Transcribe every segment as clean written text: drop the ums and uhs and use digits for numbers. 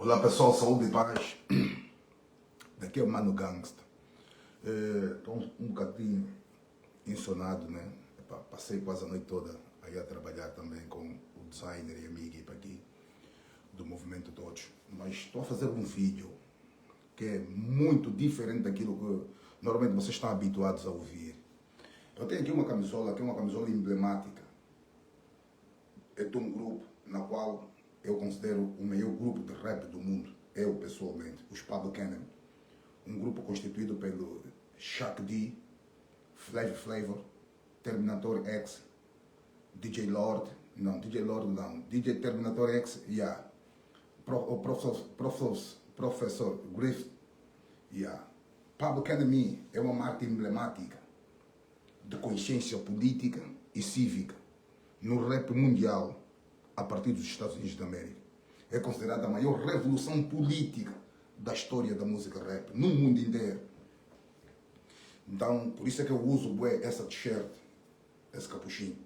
Olá pessoal, saúde e paz. Daqui é o Mano Gangsta. Estou um bocadinho insonado, né? Passei quase a noite toda aí a trabalhar também com o designer e a minha equipe aqui do Movimento Todos. Mas estou a fazer um vídeo que é muito diferente daquilo que normalmente vocês estão habituados a ouvir. Eu tenho aqui uma camisola, que é uma camisola emblemática. É de um grupo na qual eu considero o maior grupo de rap do mundo, eu pessoalmente, os Public Enemy. Um grupo constituído pelo Chuck D, Flavor Flavor, Terminator X, DJ Lord não, DJ Terminator X, o Professor Griff, Public Enemy é uma marca emblemática de consciência política e cívica no rap mundial a partir dos Estados Unidos da América. É considerada a maior revolução política da história da música rap no mundo inteiro. Então, por isso é que eu uso essa t-shirt, esse capuchinho,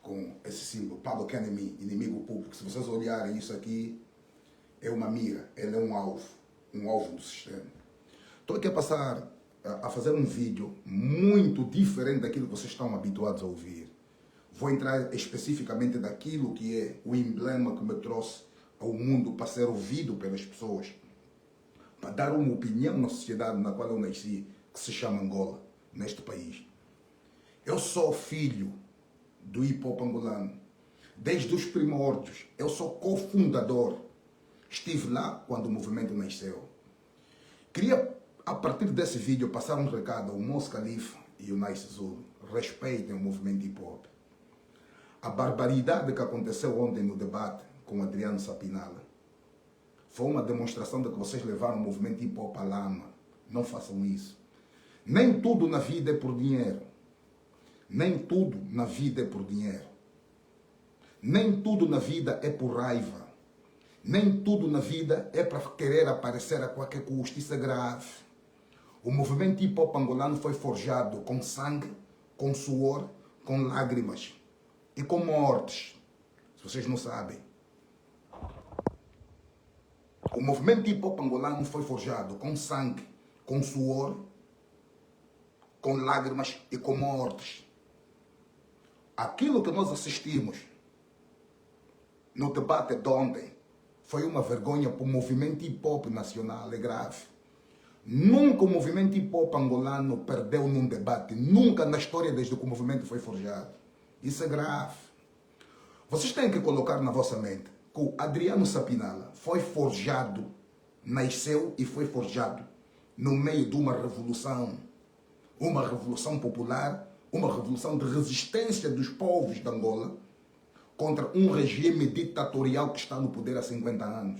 com esse símbolo, Public Enemy, inimigo público. Se vocês olharem isso aqui, é uma mira, ele é um alvo do sistema. Estou aqui a fazer um vídeo muito diferente daquilo que vocês estão habituados a ouvir. Vou entrar especificamente daquilo que é o emblema que me trouxe ao mundo para ser ouvido pelas pessoas, para dar uma opinião na sociedade na qual eu nasci, que se chama Angola, neste país. Eu sou filho do hip-hop angolano, desde os primórdios. Eu sou cofundador. Estive lá quando o movimento nasceu. Queria, a partir desse vídeo, passar um recado ao Mos Khalifa e o Nice Zulu. Respeitem o movimento hip-hop. A barbaridade que aconteceu ontem no debate com Adriano Sapinala foi uma demonstração de que vocês levaram o movimento hip-hop à lama. Não façam isso. Nem tudo na vida é por dinheiro. Nem tudo na vida é por dinheiro. Nem tudo na vida é por raiva. Nem tudo na vida é para querer aparecer a qualquer custo. Isso é grave. O movimento hip-hop angolano foi forjado com sangue, com suor, com lágrimas e com mortes. Se vocês não sabem. O movimento hip-hop angolano foi forjado com sangue, com suor, com lágrimas e com mortes. Aquilo que nós assistimos no debate de ontem foi uma vergonha para o movimento hip-hop nacional, é grave. Nunca o movimento hip-hop angolano perdeu num debate, nunca na história desde que o movimento foi forjado. Isso é grave. Vocês têm que colocar na vossa mente que o Adriano Sapinala foi forjado, nasceu e foi forjado no meio de uma revolução popular, uma revolução de resistência dos povos de Angola contra um regime ditatorial que está no poder há 50 anos.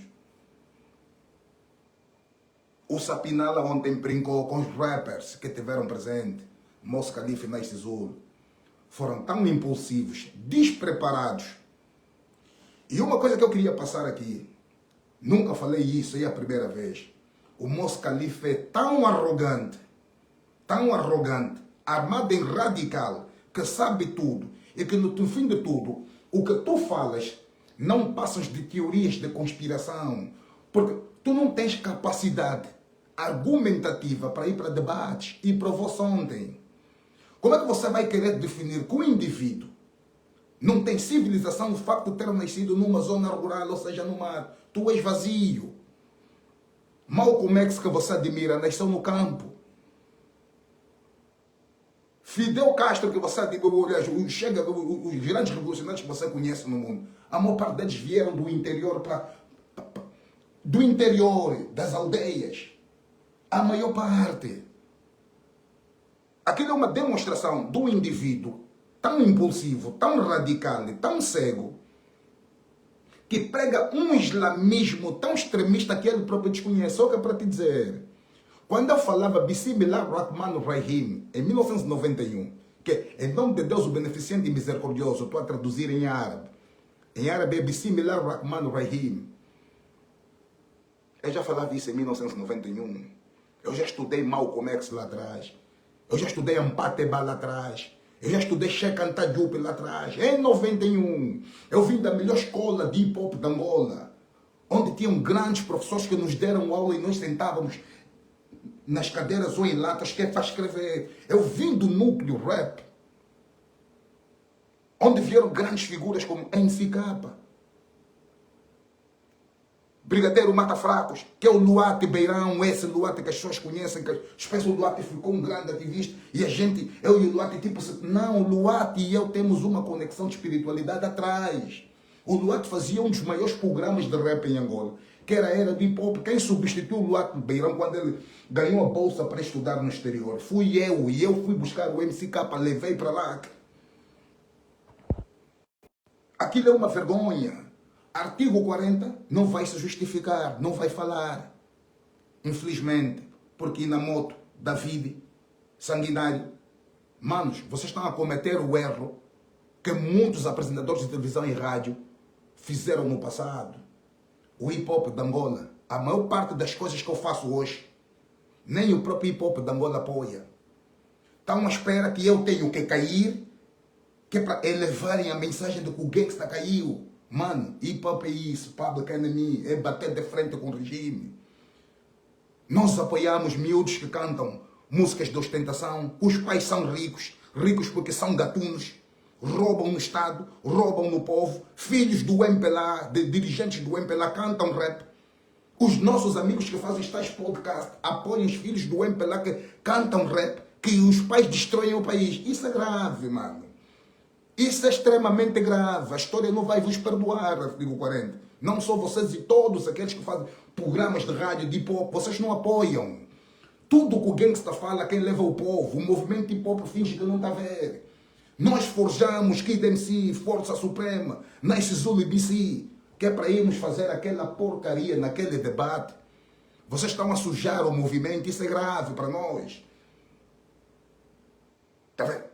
O Sapinala ontem brincou com os rappers que tiveram presente, Mos Khalifa e Nice Zulu. Foram tão impulsivos, despreparados. E uma coisa que eu queria passar aqui, nunca falei isso, é a primeira vez. O Mos Khalifa é tão arrogante, armado em radical, que sabe tudo, e que no fim de tudo, o que tu falas não passas de teorias de conspiração, porque tu não tens capacidade argumentativa para ir para debates, e provou-se ontem. Como é que você vai querer definir que o indivíduo não tem civilização, o facto de ter nascido numa zona rural, ou seja, no mar? Tu és vazio. Malcolm X, que você admira, nasceu no campo. Fidel Castro, que você admira, os grandes revolucionários que você conhece no mundo, a maior parte deles vieram do interior, do interior, das aldeias. A maior parte. Aquilo é uma demonstração do indivíduo tão impulsivo, tão radical, tão cego, que prega um islamismo tão extremista que ele próprio desconhece. Só que é para te dizer, quando eu falava Bismillah Rahman Rahim, em 1991, que em nome de Deus o beneficente e misericordioso, estou a traduzir em árabe. Em árabe é Bismillah Rahman Rahim. Eu já falava isso em 1991. Eu já estudei Malcolm X lá atrás. Eu já estudei Ampateba lá atrás. Eu já estudei Sheikh Anta Diop lá atrás. Em 91. Eu vim da melhor escola de hip-hop de Angola. onde tinham grandes professores que nos deram aula e nós sentávamos nas cadeiras ou em latas que é para escrever. Eu vim do núcleo rap, onde vieram grandes figuras como MCK, Brigadeiro Mata Fracos, que é o Luate Beirão, esse Luate que as pessoas conhecem, que as pessoas, o Luate ficou um grande ativista, e a gente, eu e o Luate, tipo, não, o Luate e eu temos uma conexão de espiritualidade atrás. O Luate fazia um dos maiores programas de rap em Angola, que era de hip hop. Quem substituiu o Luate Beirão quando ele ganhou a bolsa para estudar no exterior? Fui eu, e eu fui buscar o MCK, levei para lá. Aquilo é uma vergonha. Artigo 40 não vai se justificar, não vai falar. Infelizmente, porque na moto, David, sanguinário, manos, vocês estão a cometer o erro que muitos apresentadores de televisão e rádio fizeram no passado. O hip hop de Angola, a maior parte das coisas que eu faço hoje, nem o próprio hip hop de Angola apoia. Estão à espera que eu tenha que cair, que é para elevarem a mensagem de que o gangsta caiu. Mano, hip hop é isso, Public Enemy, é bater de frente com o regime. Nós apoiamos miúdos que cantam músicas de ostentação, os pais são ricos, ricos porque são gatunos, roubam no Estado, roubam no povo, filhos do MPLA, de dirigentes do MPLA cantam rap. Os nossos amigos que fazem tais podcasts apoiam os filhos do MPLA que cantam rap, que os pais destroem o país. Isso é grave, mano. Isso é extremamente grave. A história não vai vos perdoar, artigo 40. Não só vocês e todos aqueles que fazem programas de rádio de hip hop, vocês não apoiam. Tudo que o gangsta fala, quem leva o povo, o movimento hip hop finge que não está a ver. Nós forjamos Kid MC, Força Suprema, Nice Zulu BC, que é para irmos fazer aquela porcaria naquele debate. Vocês estão a sujar o movimento, isso é grave para nós. Está vendo?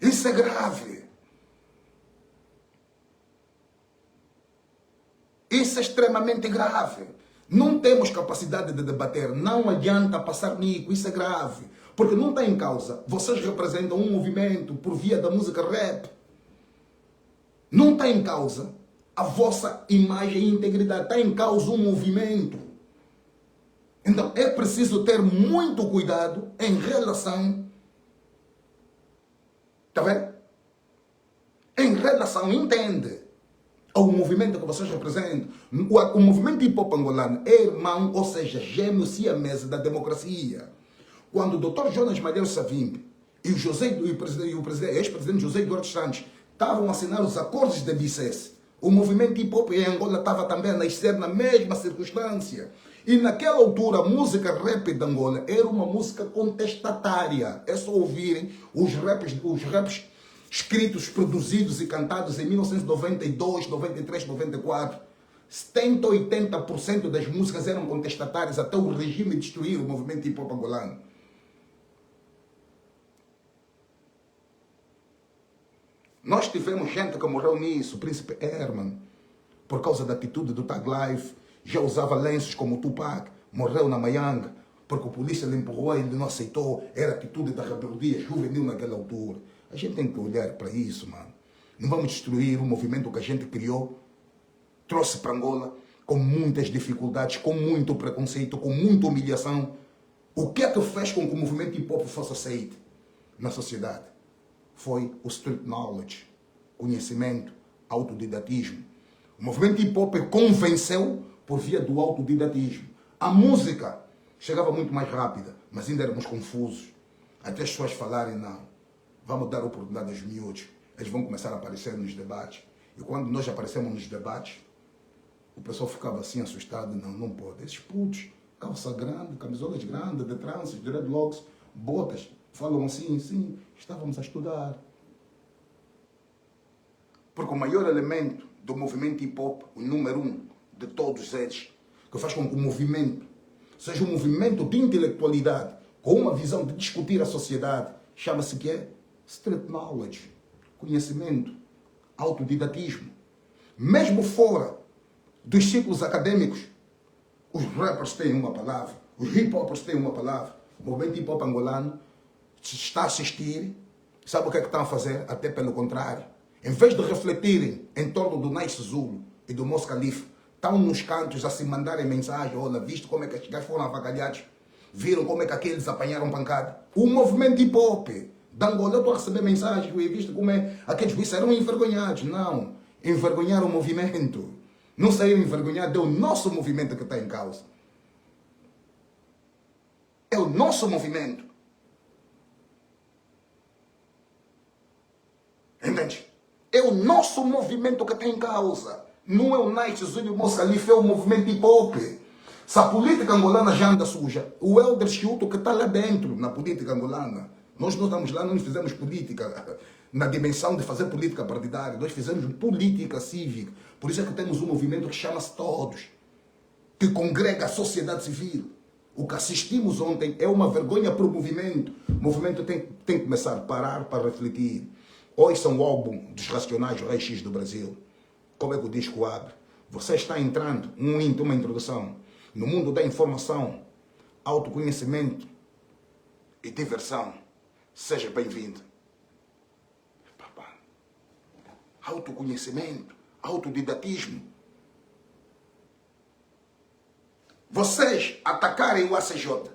Isso é grave. Isso é extremamente grave. Não temos capacidade de debater. Não adianta passar nico. Isso é grave. Porque não está em causa. Vocês representam um movimento por via da música rap. Não está em causa a vossa imagem e integridade. Está em causa um movimento. Então é preciso ter muito cuidado em relação... Está vendo? Em relação, entende, ao movimento que vocês representam. O movimento hip hop angolano é irmão, ou seja, gêmeo siamese da democracia. Quando o Dr. Jonas Malheiro Savimbi e o ex-presidente José Eduardo Santos estavam a assinar os acordos de BICES, o movimento hip hop em Angola estava também a nascer na mesma circunstância. E naquela altura a música rap de Angola era uma música contestatária. É só ouvirem os raps escritos, produzidos e cantados em 1992, 93, 94. 70, 80% das músicas eram contestatárias até o regime destruir o movimento hip hop angolano. Nós tivemos gente que morreu nisso, o Príncipe Herman, por causa da atitude do Tag Life. Já usava lenços como o Tupac, morreu na Maianga, porque a polícia lhe empurrou e ele não aceitou. Era a atitude da rebeldia juvenil naquela altura. A gente tem que olhar para isso, mano. Não vamos destruir o movimento que a gente criou, trouxe para Angola, com muitas dificuldades, com muito preconceito, com muita humilhação. O que é que fez com que o movimento hip hop fosse aceito na sociedade? Foi o street knowledge, conhecimento, autodidatismo. O movimento hip hop convenceu por via do autodidatismo. A música chegava muito mais rápida, mas ainda éramos confusos. Até as pessoas falarem, não, vamos dar oportunidade aos miúdos. Eles vão começar a aparecer nos debates. E quando nós aparecemos nos debates, o pessoal ficava assim assustado. Não pode. Esses putos, calça grande, camisolas grandes, de tranças, dreadlocks, botas, falam assim, sim, estávamos a estudar. Porque o maior elemento do movimento hip hop, o número 1 de todos eles, que faz com que o movimento seja um movimento de intelectualidade, com uma visão de discutir a sociedade, chama-se que é street knowledge, conhecimento, autodidatismo. Mesmo fora dos ciclos acadêmicos, os rappers têm uma palavra, os hip hoppers têm uma palavra. O movimento hip hop angolano está a assistir, sabe o que é que estão a fazer? Até pelo contrário. Em vez de refletirem em torno do Nice Zulu e do Mos Khalifa, estão nos cantos a se mandarem mensagem, olha, visto como é que estes gajos foram avacalhados, viram como é que aqueles apanharam pancada. O movimento hip hop de Angola, eu estou a receber mensagens, visto como é, aqueles bichos eram envergonhados. Não, envergonharam o movimento. Não saíram envergonhados, é o nosso movimento que está em causa. É o nosso movimento. Entende? É o nosso movimento que está em causa. Não é o Night Zúlio Moçalife, é o movimento hip hop. Se a política angolana já anda suja, o Helder Chiuto que está lá dentro, na política angolana, nós não estamos lá, não fizemos política na dimensão de fazer política partidária, nós fizemos política cívica. Por isso é que temos um movimento que chama-se Todos, que congrega a sociedade civil. O que assistimos ontem é uma vergonha para o movimento. O movimento tem que começar a parar para refletir. Ouçam o álbum dos Racionais, o Rei X do Brasil. Como é que o disco abre? Você está entrando, uma introdução, no mundo da informação, autoconhecimento e diversão. Seja bem-vindo. Autoconhecimento, autodidatismo. Vocês atacarem o ACJ,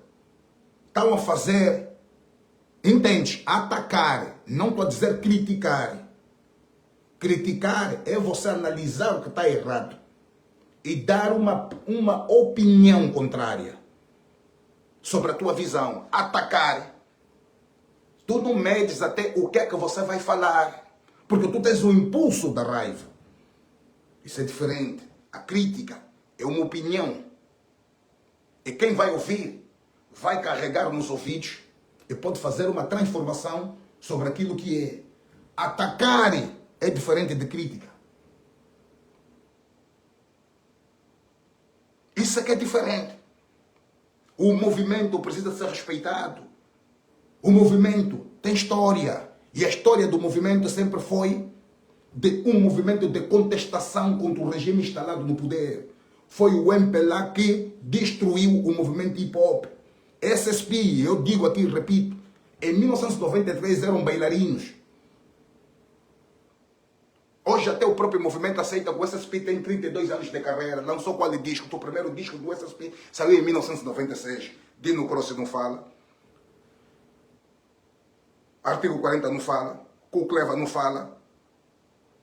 estão a fazer, entende? Atacar, não estou a dizer criticar. Criticar é você analisar o que está errado e dar uma opinião contrária sobre a tua visão. Atacar, tu não medes até o que é que você vai falar, porque tu tens o impulso da raiva. Isso é diferente. A crítica é uma opinião. E quem vai ouvir vai carregar nos ouvidos e pode fazer uma transformação sobre aquilo que é. Atacar é diferente de crítica. Isso é que é diferente. O movimento precisa ser respeitado. O movimento tem história. E a história do movimento sempre foi de um movimento de contestação contra o regime instalado no poder. Foi o MPLA que destruiu o movimento hip-hop. SSP, eu digo aqui, repito, em 1993 eram bailarinos. Hoje até o próprio movimento aceita que o SSP tem 32 anos de carreira. Lançou qual disco? O primeiro disco do SSP saiu em 1996. Dino Croce não fala. Artigo 40 não fala. Cucleva não fala.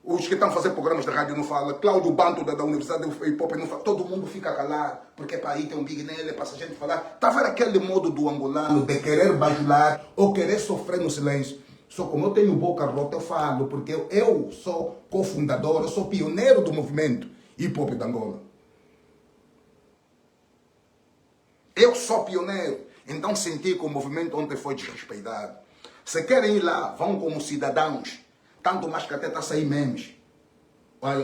Os que estão a fazer programas de rádio não falam. Cláudio Banto da Universidade do Hip Hop não fala. Todo mundo fica calado. Porque para aí tem um Big Nele, para a gente falar. Está a ver aquele modo do angolano de querer bajular ou querer sofrer no silêncio. Só como eu tenho boca rota, eu falo. Porque eu sou cofundador, eu sou pioneiro do movimento Hip Hop de Angola. Eu sou pioneiro. Então senti que o movimento ontem foi desrespeitado. Se querem ir lá, vão como cidadãos. Tanto mais que até está a sair memes.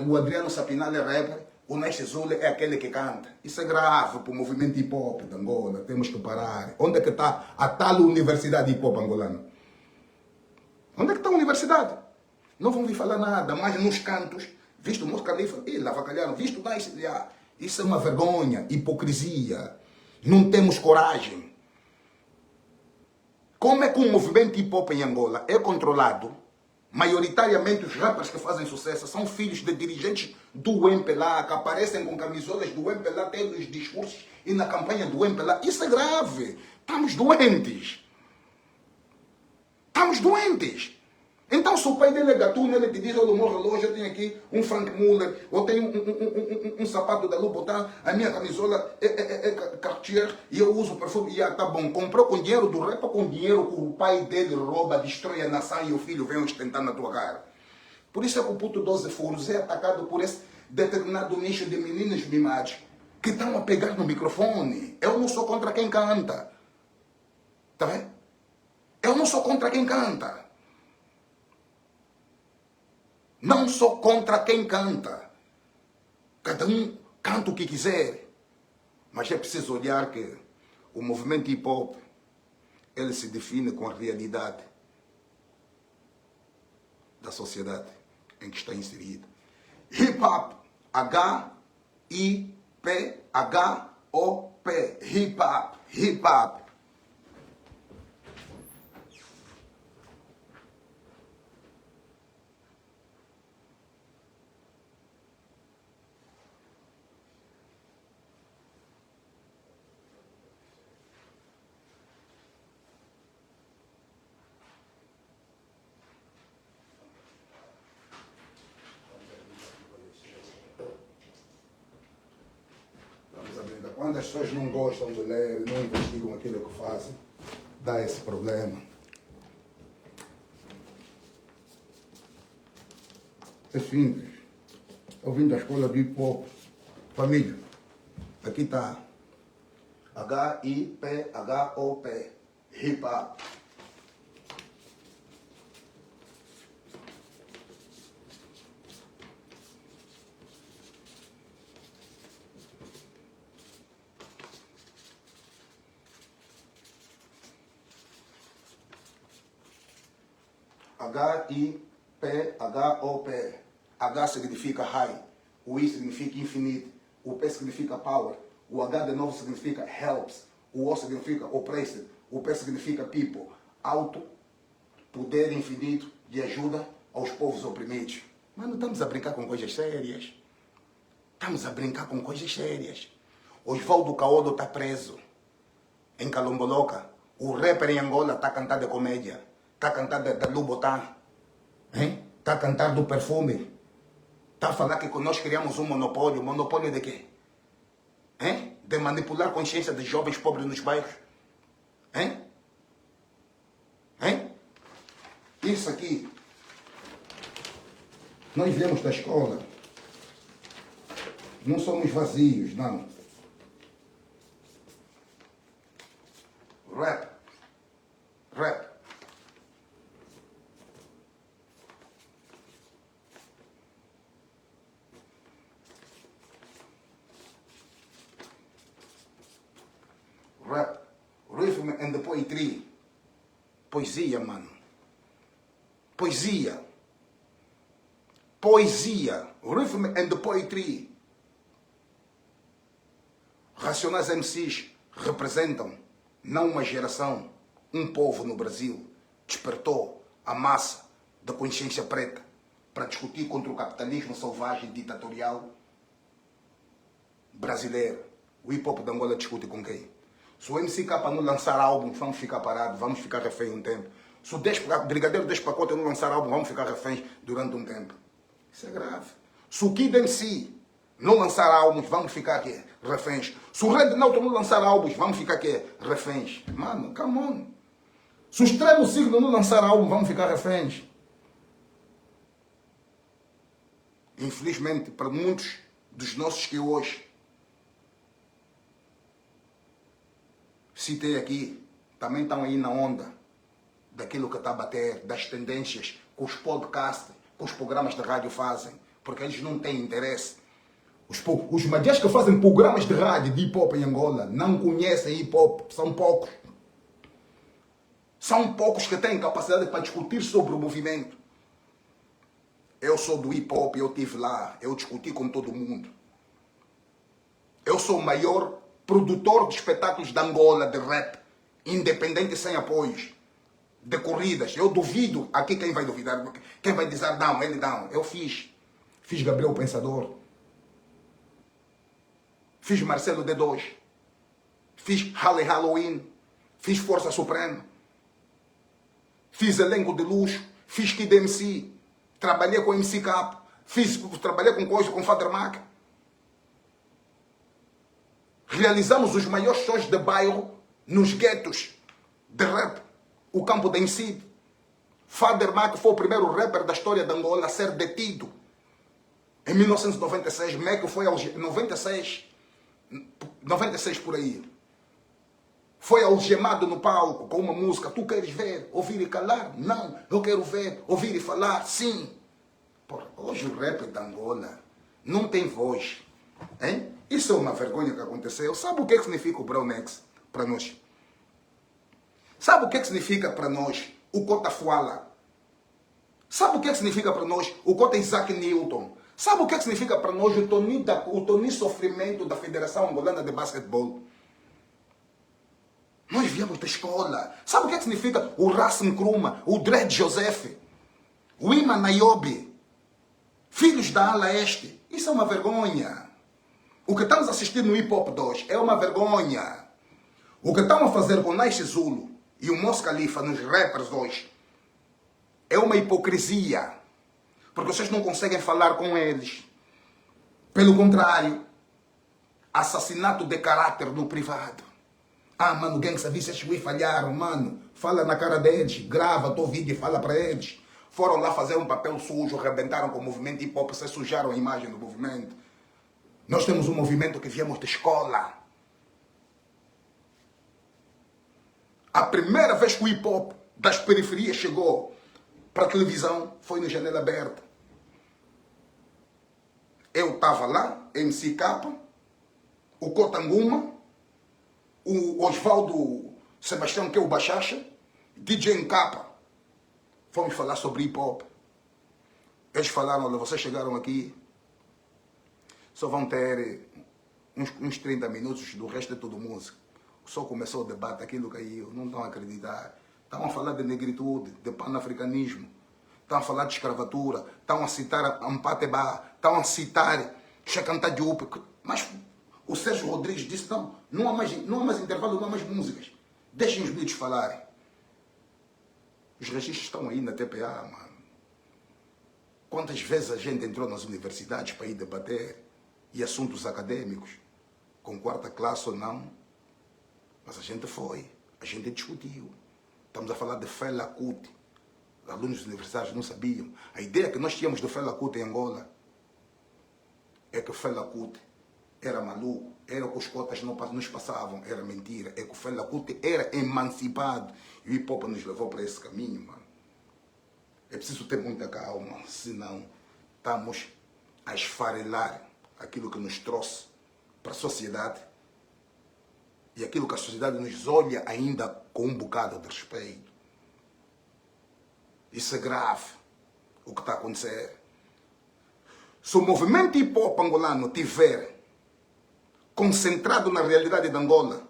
O Adriano Sapinal é rapper, o Neste Zule é aquele que canta. Isso é grave para o movimento hip hop de Angola. Temos que parar. Onde é que está a tal universidade hip hop angolana? Onde é que está a universidade? Não vão vir falar nada, mas nos cantos, visto o Moço Califa, lá avacalharam, visto isso é uma vergonha, hipocrisia. Não temos coragem. Como é que um movimento hip hop em Angola é controlado? Maioritariamente os rappers que fazem sucesso são filhos de dirigentes do MPLA, que aparecem com camisolas do MPLA, tendo os discursos e na campanha do MPLA. Isso é grave. Estamos doentes. Estamos doentes. Então, se o pai dele é gatuno, ele te diz, olha, o meu relógio, eu tenho aqui um Frank Muller, eu tenho um sapato da Louboutin, a minha camisola é Cartier e eu uso perfume. E tá bom, comprou com dinheiro do rap ou com dinheiro que o pai dele rouba, destrói a nação e o filho vem ostentar na tua cara. Por isso é que o puto 12 furos é atacado por esse determinado nicho de meninos mimados que estão a pegar no microfone. Eu não sou contra quem canta. Tá vendo? Eu não sou contra quem canta. Não sou contra quem canta. Cada um canta o que quiser. Mas é preciso olhar que o movimento hip hop, ele se define com a realidade da sociedade em que está inserido. Hip hop, H-I-P-H-O-P. Hip hop, hip hop. Quando as pessoas não gostam de ler, não investigam aquilo que fazem, dá esse problema. É simples. Eu vim da escola de hip hop. Família, aqui está. H-I-P-H-O-P. Hip hop. H-I-P-H-O-P. H significa high, o I significa infinito, o P significa power, o H de novo significa helps, o O significa oppressed, o P significa people, alto, poder infinito de ajuda aos povos oprimidos. Mano, estamos a brincar com coisas sérias. Estamos a brincar com coisas sérias. Osvaldo Caodo está preso em Calomboloca. O rapper em Angola está a cantar de comédia. Está a cantar da Lubotan. Está a cantar do perfume. Está a falar que nós criamos um monopólio. Monopólio de quê? De manipular a consciência de jovens pobres nos bairros. Isso aqui. Nós viemos da escola. Não somos vazios, não. Rap. Rap. Rap. Rhythm and the poetry. Poesia, mano. Poesia. Poesia. Rhythm and the poetry. Racionais MCs representam não uma geração, um povo no Brasil. Despertou a massa da consciência preta para discutir contra o capitalismo selvagem ditatorial brasileiro. O hip hop de Angola discute com quem? Se o MCK não lançar álbum, vamos ficar parados, vamos ficar reféns um tempo. Se o Brigadeiro 10 Pacote não lançar álbum, vamos ficar reféns durante um tempo. Isso é grave. Se o Kid MC não lançar álbuns, vamos ficar aqui, reféns. Se o Red Nauta não lançar álbuns, vamos ficar aqui, reféns. Mano, come on. Se o Extremo Signo não lançar álbum, vamos ficar reféns. Infelizmente, para muitos dos nossos que hoje citei aqui, também estão aí na onda daquilo que está a bater, das tendências que os podcasts, que os programas de rádio fazem, porque eles não têm interesse. Os madias que fazem programas de rádio de hip hop em Angola não conhecem hip hop, são poucos. São poucos que têm capacidade para discutir sobre o movimento. Eu sou do hip hop, eu estive lá, eu discuti com todo mundo. Eu sou o maior produtor de espetáculos de Angola, de rap, independente sem apoios, de corridas. Eu duvido, aqui quem vai duvidar, quem vai dizer não, ele não. Eu fiz Gabriel Pensador, fiz Marcelo D2, fiz Halloween, fiz Força Suprema, fiz Elenco de Luxo, fiz Kid MC, trabalhei com MC Cap, trabalhei com coisa, com Father Mac. Realizamos os maiores shows de bairro nos guetos de rap. O campo da MC. Father Mac foi o primeiro rapper da história de Angola a ser detido. Em 1996, Mac foi aos 96 por aí. Foi algemado no palco com uma música. Tu queres ver, ouvir e calar? Não. Eu quero ver, ouvir e falar? Sim. Porra, hoje o rap de Angola não tem voz. Hein? Isso é uma vergonha que aconteceu. Sabe o que significa o Brown X para nós? Sabe o que significa para nós o Cota Fuala? Sabe o que significa para nós o Cota Isaac Newton? Sabe o que significa para nós o Tony Sofrimento da Federação Angolana de Basquetebol? Nós viemos da escola. Sabe o que significa o Racing Kruma, o Dred Joseph, o Ima Nayobi, filhos da ala este? Isso é uma vergonha. O que estamos assistindo no Hip Hop 2 é uma vergonha. O que estão a fazer com o Nice Zulu e o Mos Khalifa nos rappers hoje é uma hipocrisia. Porque vocês não conseguem falar com eles. Pelo contrário, assassinato de caráter no privado. Ah, mano, gang serviços falharam, mano. Fala na cara deles, grava teu vídeo e fala para eles. Foram lá fazer um papel sujo, arrebentaram com o movimento hip hop, se sujaram a imagem do movimento. Nós temos um movimento que viemos de escola. A primeira vez que o hip hop das periferias chegou para a televisão foi no Janela Aberta. Eu estava lá, MC Capa, o Cotanguma, o Osvaldo Sebastião, que é o Bachacha, DJ Capa. Fomos falar sobre hip hop. Eles falaram, olha, vocês chegaram aqui, só vão ter uns 30 minutos, do resto é tudo música. Só começou o debate, aquilo caiu, não estão a acreditar. Estão a falar de negritude, de pan-africanismo, estão a falar de escravatura, estão a citar Ampateba, estão a citar Chacanta Diop. Mas o Sérgio Rodrigues disse, não há mais intervalo, não há mais músicas. Deixem os miúdos falarem. Os registros estão aí na TPA, mano. Quantas vezes a gente entrou nas universidades para ir debater e assuntos acadêmicos, com quarta classe ou não, mas a gente foi, a gente discutiu. Estamos a falar de Fela Kuti. Os alunos universitários não sabiam. A ideia que nós tínhamos do Fela Kuti em Angola é que o Fela Kuti era maluco, era o que os cotas não nos passavam, era mentira. É que o Fela Kuti era emancipado e o hip hop nos levou para esse caminho, mano. É preciso ter muita calma, senão estamos a esfarelar aquilo que nos trouxe para a sociedade e aquilo que a sociedade nos olha ainda com um bocado de respeito. Isso é grave, o que está a acontecer. Se o movimento hip hop angolano tiver concentrado na realidade de Angola,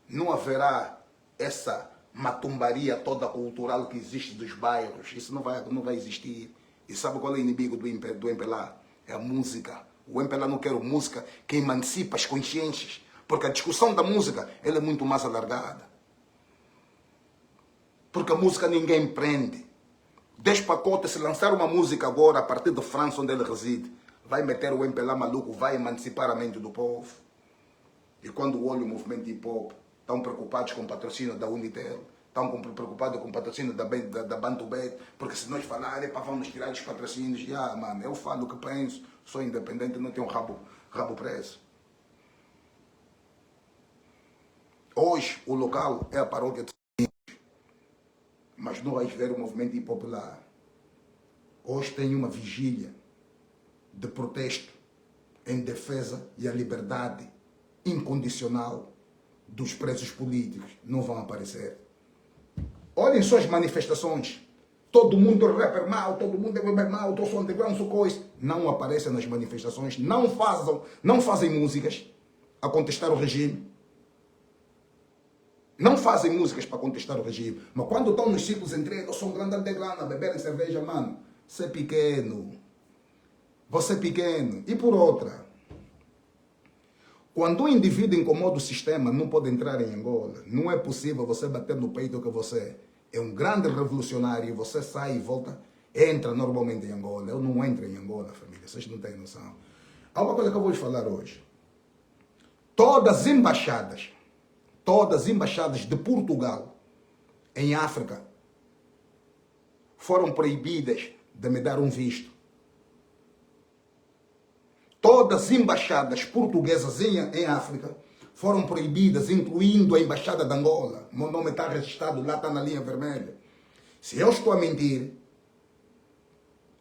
não haverá essa matumbaria toda cultural que existe dos bairros. Isso não vai existir. E sabe qual é o inimigo do MPLA? É a música. O MPLA não quer música que emancipa as consciências. Porque a discussão da música ela é muito mais alargada. Porque a música ninguém prende. 10 pacotes, se lançar uma música agora a partir de França, onde ele reside, vai meter o MPLA maluco, vai emancipar a mente do povo. E quando olham o movimento hip hop, estão preocupados com o patrocínio da Unitel, estão preocupados com o patrocínio da Bantubet, porque se nós falarem, vamos tirar os patrocínios. Mano, eu falo o que penso, sou independente, não tenho rabo preso. Hoje, o local é a paróquia de São, mas não vais ver o movimento hip hop lá. Hoje tem uma vigília de protesto em defesa e a liberdade incondicional dos presos políticos. Não vão aparecer. Olhem só as manifestações. Todo mundo é rapper mal, todo mundo é rapper mal, todo som de ground, coisa. Não aparecem nas manifestações, não fazem músicas a contestar o regime. Não fazem músicas para contestar o regime. Mas quando estão nos ciclos entre eles, eu sou um grande underground, a beberem cerveja, mano, você é pequeno. Você é pequeno. E por outra, quando um indivíduo incomoda o sistema, não pode entrar em Angola. Não é possível você bater no peito que você é um grande revolucionário, você sai e volta, entra normalmente em Angola. Eu não entro em Angola, família, vocês não têm noção. Há uma coisa que eu vou falar hoje. Todas as embaixadas de Portugal em África foram proibidas de me dar um visto. Todas as embaixadas portuguesas em África foram proibidas, incluindo a embaixada de Angola. Meu nome está registrado lá, está na linha vermelha. Se eu estou a mentir,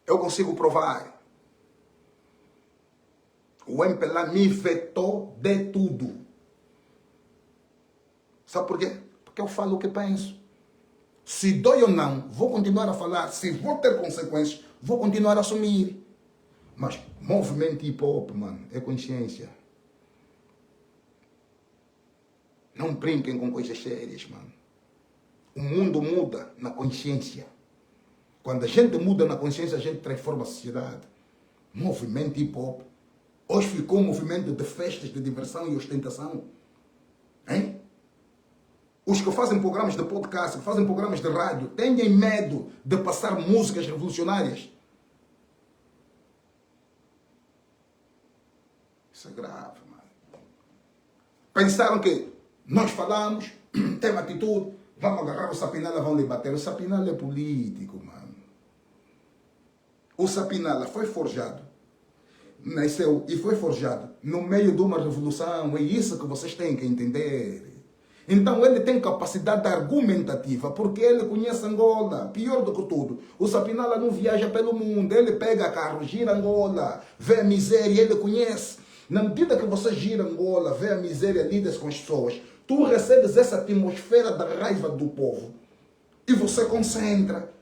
eu consigo provar. O MPLA me vetou de tudo. Sabe por quê? Porque eu falo o que penso. Se dói ou não, vou continuar a falar. Se vou ter consequências, vou continuar a assumir. Mas movimento hip hop, mano, é consciência. Não brinquem com coisas sérias, mano. O mundo muda na consciência. Quando a gente muda na consciência, a gente transforma a sociedade. Movimento hip hop. Hoje ficou um movimento de festas, de diversão e ostentação. Hein? Os que fazem programas de podcast, que fazem programas de rádio, têm medo de passar músicas revolucionárias. Isso é grave, mano. Pensaram que nós falamos, temos atitude, vamos agarrar o Sapinala, vamos lhe bater. O Sapinala é político, mano. O Sapinala foi forjado, nasceu e foi forjado no meio de uma revolução. É isso que vocês têm que entender. Então ele tem capacidade argumentativa, porque ele conhece Angola. Pior do que tudo, o Sapinala não viaja pelo mundo. Ele pega carro, gira Angola, vê a miséria, ele conhece. Na medida que você gira Angola, vê a miséria, lida com as pessoas, tu recebes essa atmosfera da raiva do povo e você concentra.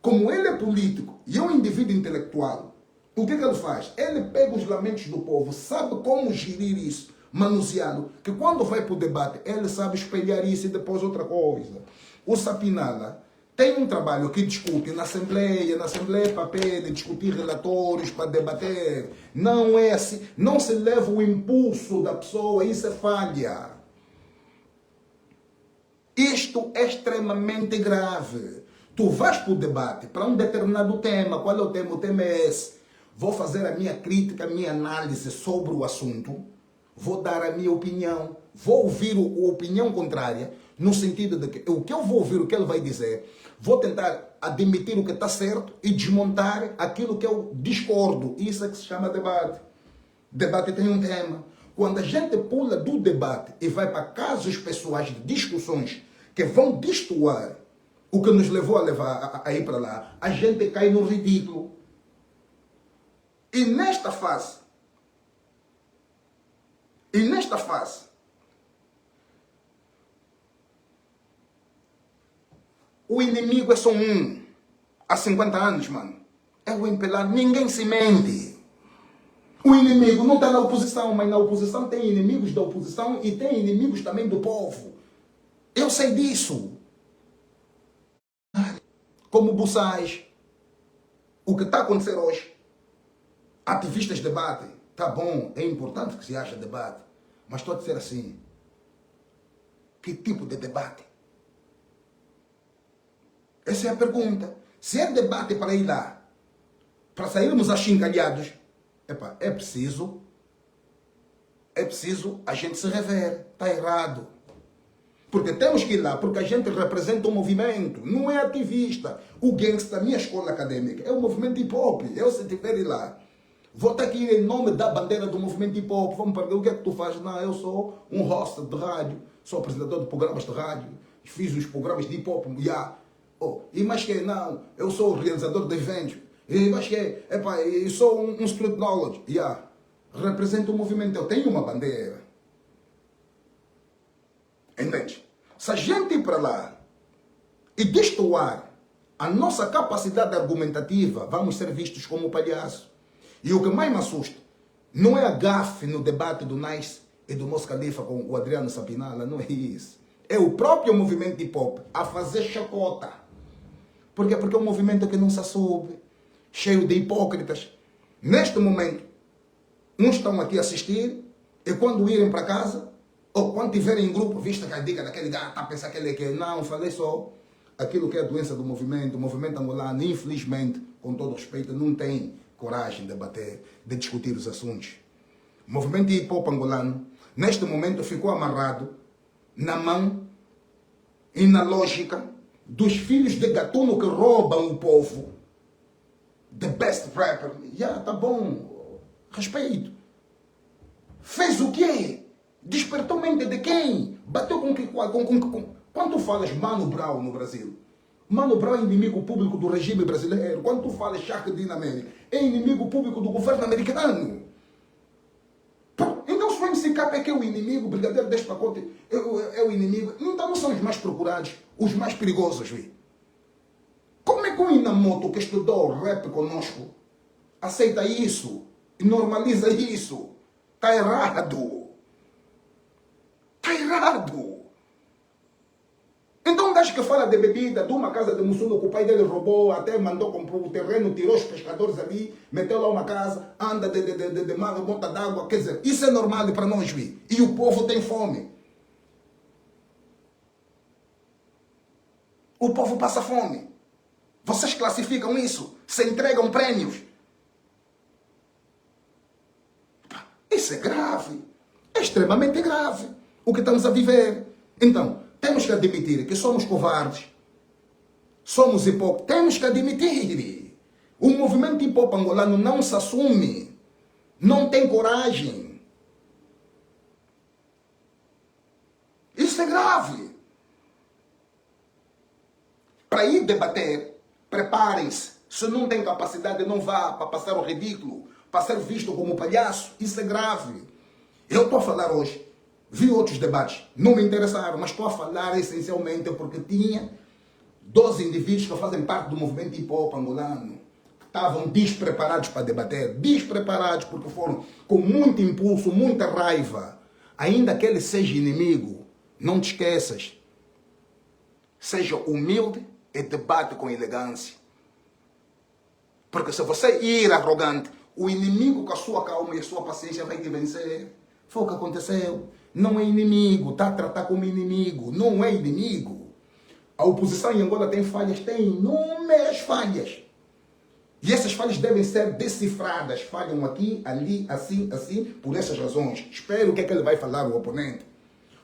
Como ele é político e é um indivíduo intelectual, o que ele faz? Ele pega os lamentos do povo, sabe como gerir isso, manuseá-lo, que quando vai para o debate, ele sabe espelhar isso e depois outra coisa. O Sapinala tem um trabalho que discute na Assembleia para discutir relatórios, para debater. Não é assim, não se leva o impulso da pessoa, isso é falha. Isto é extremamente grave. Tu vais para o debate, para um determinado tema. Qual é o tema? O tema é esse. Vou fazer a minha crítica, a minha análise sobre o assunto. Vou dar a minha opinião. Vou ouvir a opinião contrária, no sentido de que o que eu vou ouvir, o que ele vai dizer, vou tentar admitir o que está certo e desmontar aquilo que eu discordo. Isso é que se chama debate. Debate tem um tema. Quando a gente pula do debate e vai para casos pessoais de discussões que vão destoar o que nos levou a ir para lá, a gente cai no ridículo. E nesta fase, o inimigo é só um. Há 50 anos, mano. É o MPLA. Ninguém se mente. O inimigo não está na oposição, mas na oposição tem inimigos da oposição e tem inimigos também do povo. Eu sei disso. Como Buçais. O que está a acontecer hoje. Ativistas debatem. Tá bom, é importante que se haja debate. Mas estou a dizer assim. Que tipo de debate? Essa é a pergunta. Se é debate para ir lá, para sairmos achincalhados, é preciso a gente se rever. Está errado. Porque temos que ir lá, porque a gente representa um movimento, não é ativista. O gangsta, minha escola acadêmica, é um movimento hip hop. Eu, se tiver ir lá, vou ter que ir em nome da bandeira do movimento hip hop. Vamos perguntar o que é que tu fazes? Não, eu sou um host de rádio, sou apresentador de programas de rádio, fiz os programas de hip hop, e mais que não, eu sou realizador de eventos, e mais que eu sou um street knowledge, represento o movimento, eu tenho uma bandeira. Entende? Se a gente ir para lá e destoar a nossa capacidade argumentativa, vamos ser vistos como palhaço. E o que mais me assusta não é a gafe no debate do Nice e do Mos Khalifa com o Adriano Sapinala, não é isso. É o próprio movimento hip hop a fazer chacota. Por quê? Porque é um movimento que não se assume, cheio de hipócritas. Neste momento, uns estão aqui a assistir e quando irem para casa, ou quando tiverem em grupo, vista que a dica daquele gato, está a pensar que ele é que não, falei só aquilo que é a doença do movimento. O movimento angolano, infelizmente, com todo respeito, não tem coragem de debater, de discutir os assuntos. O movimento hip hop angolano, neste momento, ficou amarrado na mão e na lógica dos filhos de gatuno que roubam o povo. The best rapper. Tá bom. Respeito. Fez o quê? Despertou mente de quem? Bateu com que? Quando tu falas Mano Brown no Brasil, Mano Brown é inimigo público do regime brasileiro. Quando tu falas Shark D na América, é inimigo público do governo americano. Então se o MCK é que é o inimigo, o Brigadeiro deste pacote é o inimigo, então não são os mais procurados, os mais perigosos, vi. Como é que o Inamoto, que estudou rap conosco, aceita isso e normaliza isso? Está errado. Está errado. Então, das que fala de bebida, de uma casa de Mussulo que o pai dele roubou, até mandou comprar o terreno, tirou os pescadores ali, meteu lá uma casa, anda de mar, bota d'água, quer dizer, isso é normal para nós, vi. E o povo tem fome. O povo passa fome. Vocês classificam isso, se entregam prêmios. Isso é grave. É extremamente grave. o que estamos a viver. Então, temos que admitir que somos covardes, somos hipócritas, temos que admitir. O movimento hip-hop angolano não se assume, não tem coragem. Isso é grave. Para ir debater, preparem-se. Se não tem capacidade, não vá para passar o ridículo, para ser visto como palhaço. Isso é grave. Eu estou a falar hoje, vi outros debates, não me interessaram, mas estou a falar essencialmente porque tinha 12 indivíduos que fazem parte do movimento hip-hop angolano, que estavam despreparados para debater, despreparados porque foram com muito impulso, muita raiva. Ainda que ele seja inimigo, não te esqueças. Seja humilde e debate com elegância. Porque se você ir arrogante, o inimigo com a sua calma e a sua paciência vai te vencer. Foi o que aconteceu. Não é inimigo, está a tratar como inimigo. Não é inimigo. A oposição em Angola tem falhas, tem inúmeras falhas. E essas falhas devem ser decifradas. Falham aqui, ali, assim, assim, por essas razões. Espero o que é que ele vai falar, o oponente.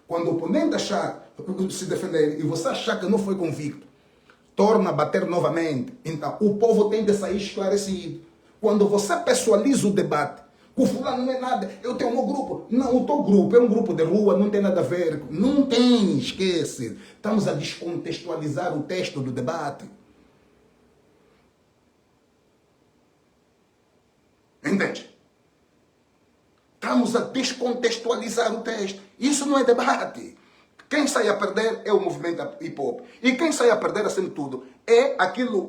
Quando o oponente achar, se defender, e você achar que não foi convicto, torna a bater novamente. Então, o povo tem que sair esclarecido. Quando você pessoaliza o debate, o fulano não é nada, eu tenho o meu grupo. Não, o teu grupo é um grupo de rua, não tem nada a ver. Não tem, esquece. Estamos a descontextualizar o texto do debate. Entende? Estamos a descontextualizar o texto. Isso não é debate. Quem sai a perder é o movimento hip-hop. E quem sai a perder, acima de tudo, é aquele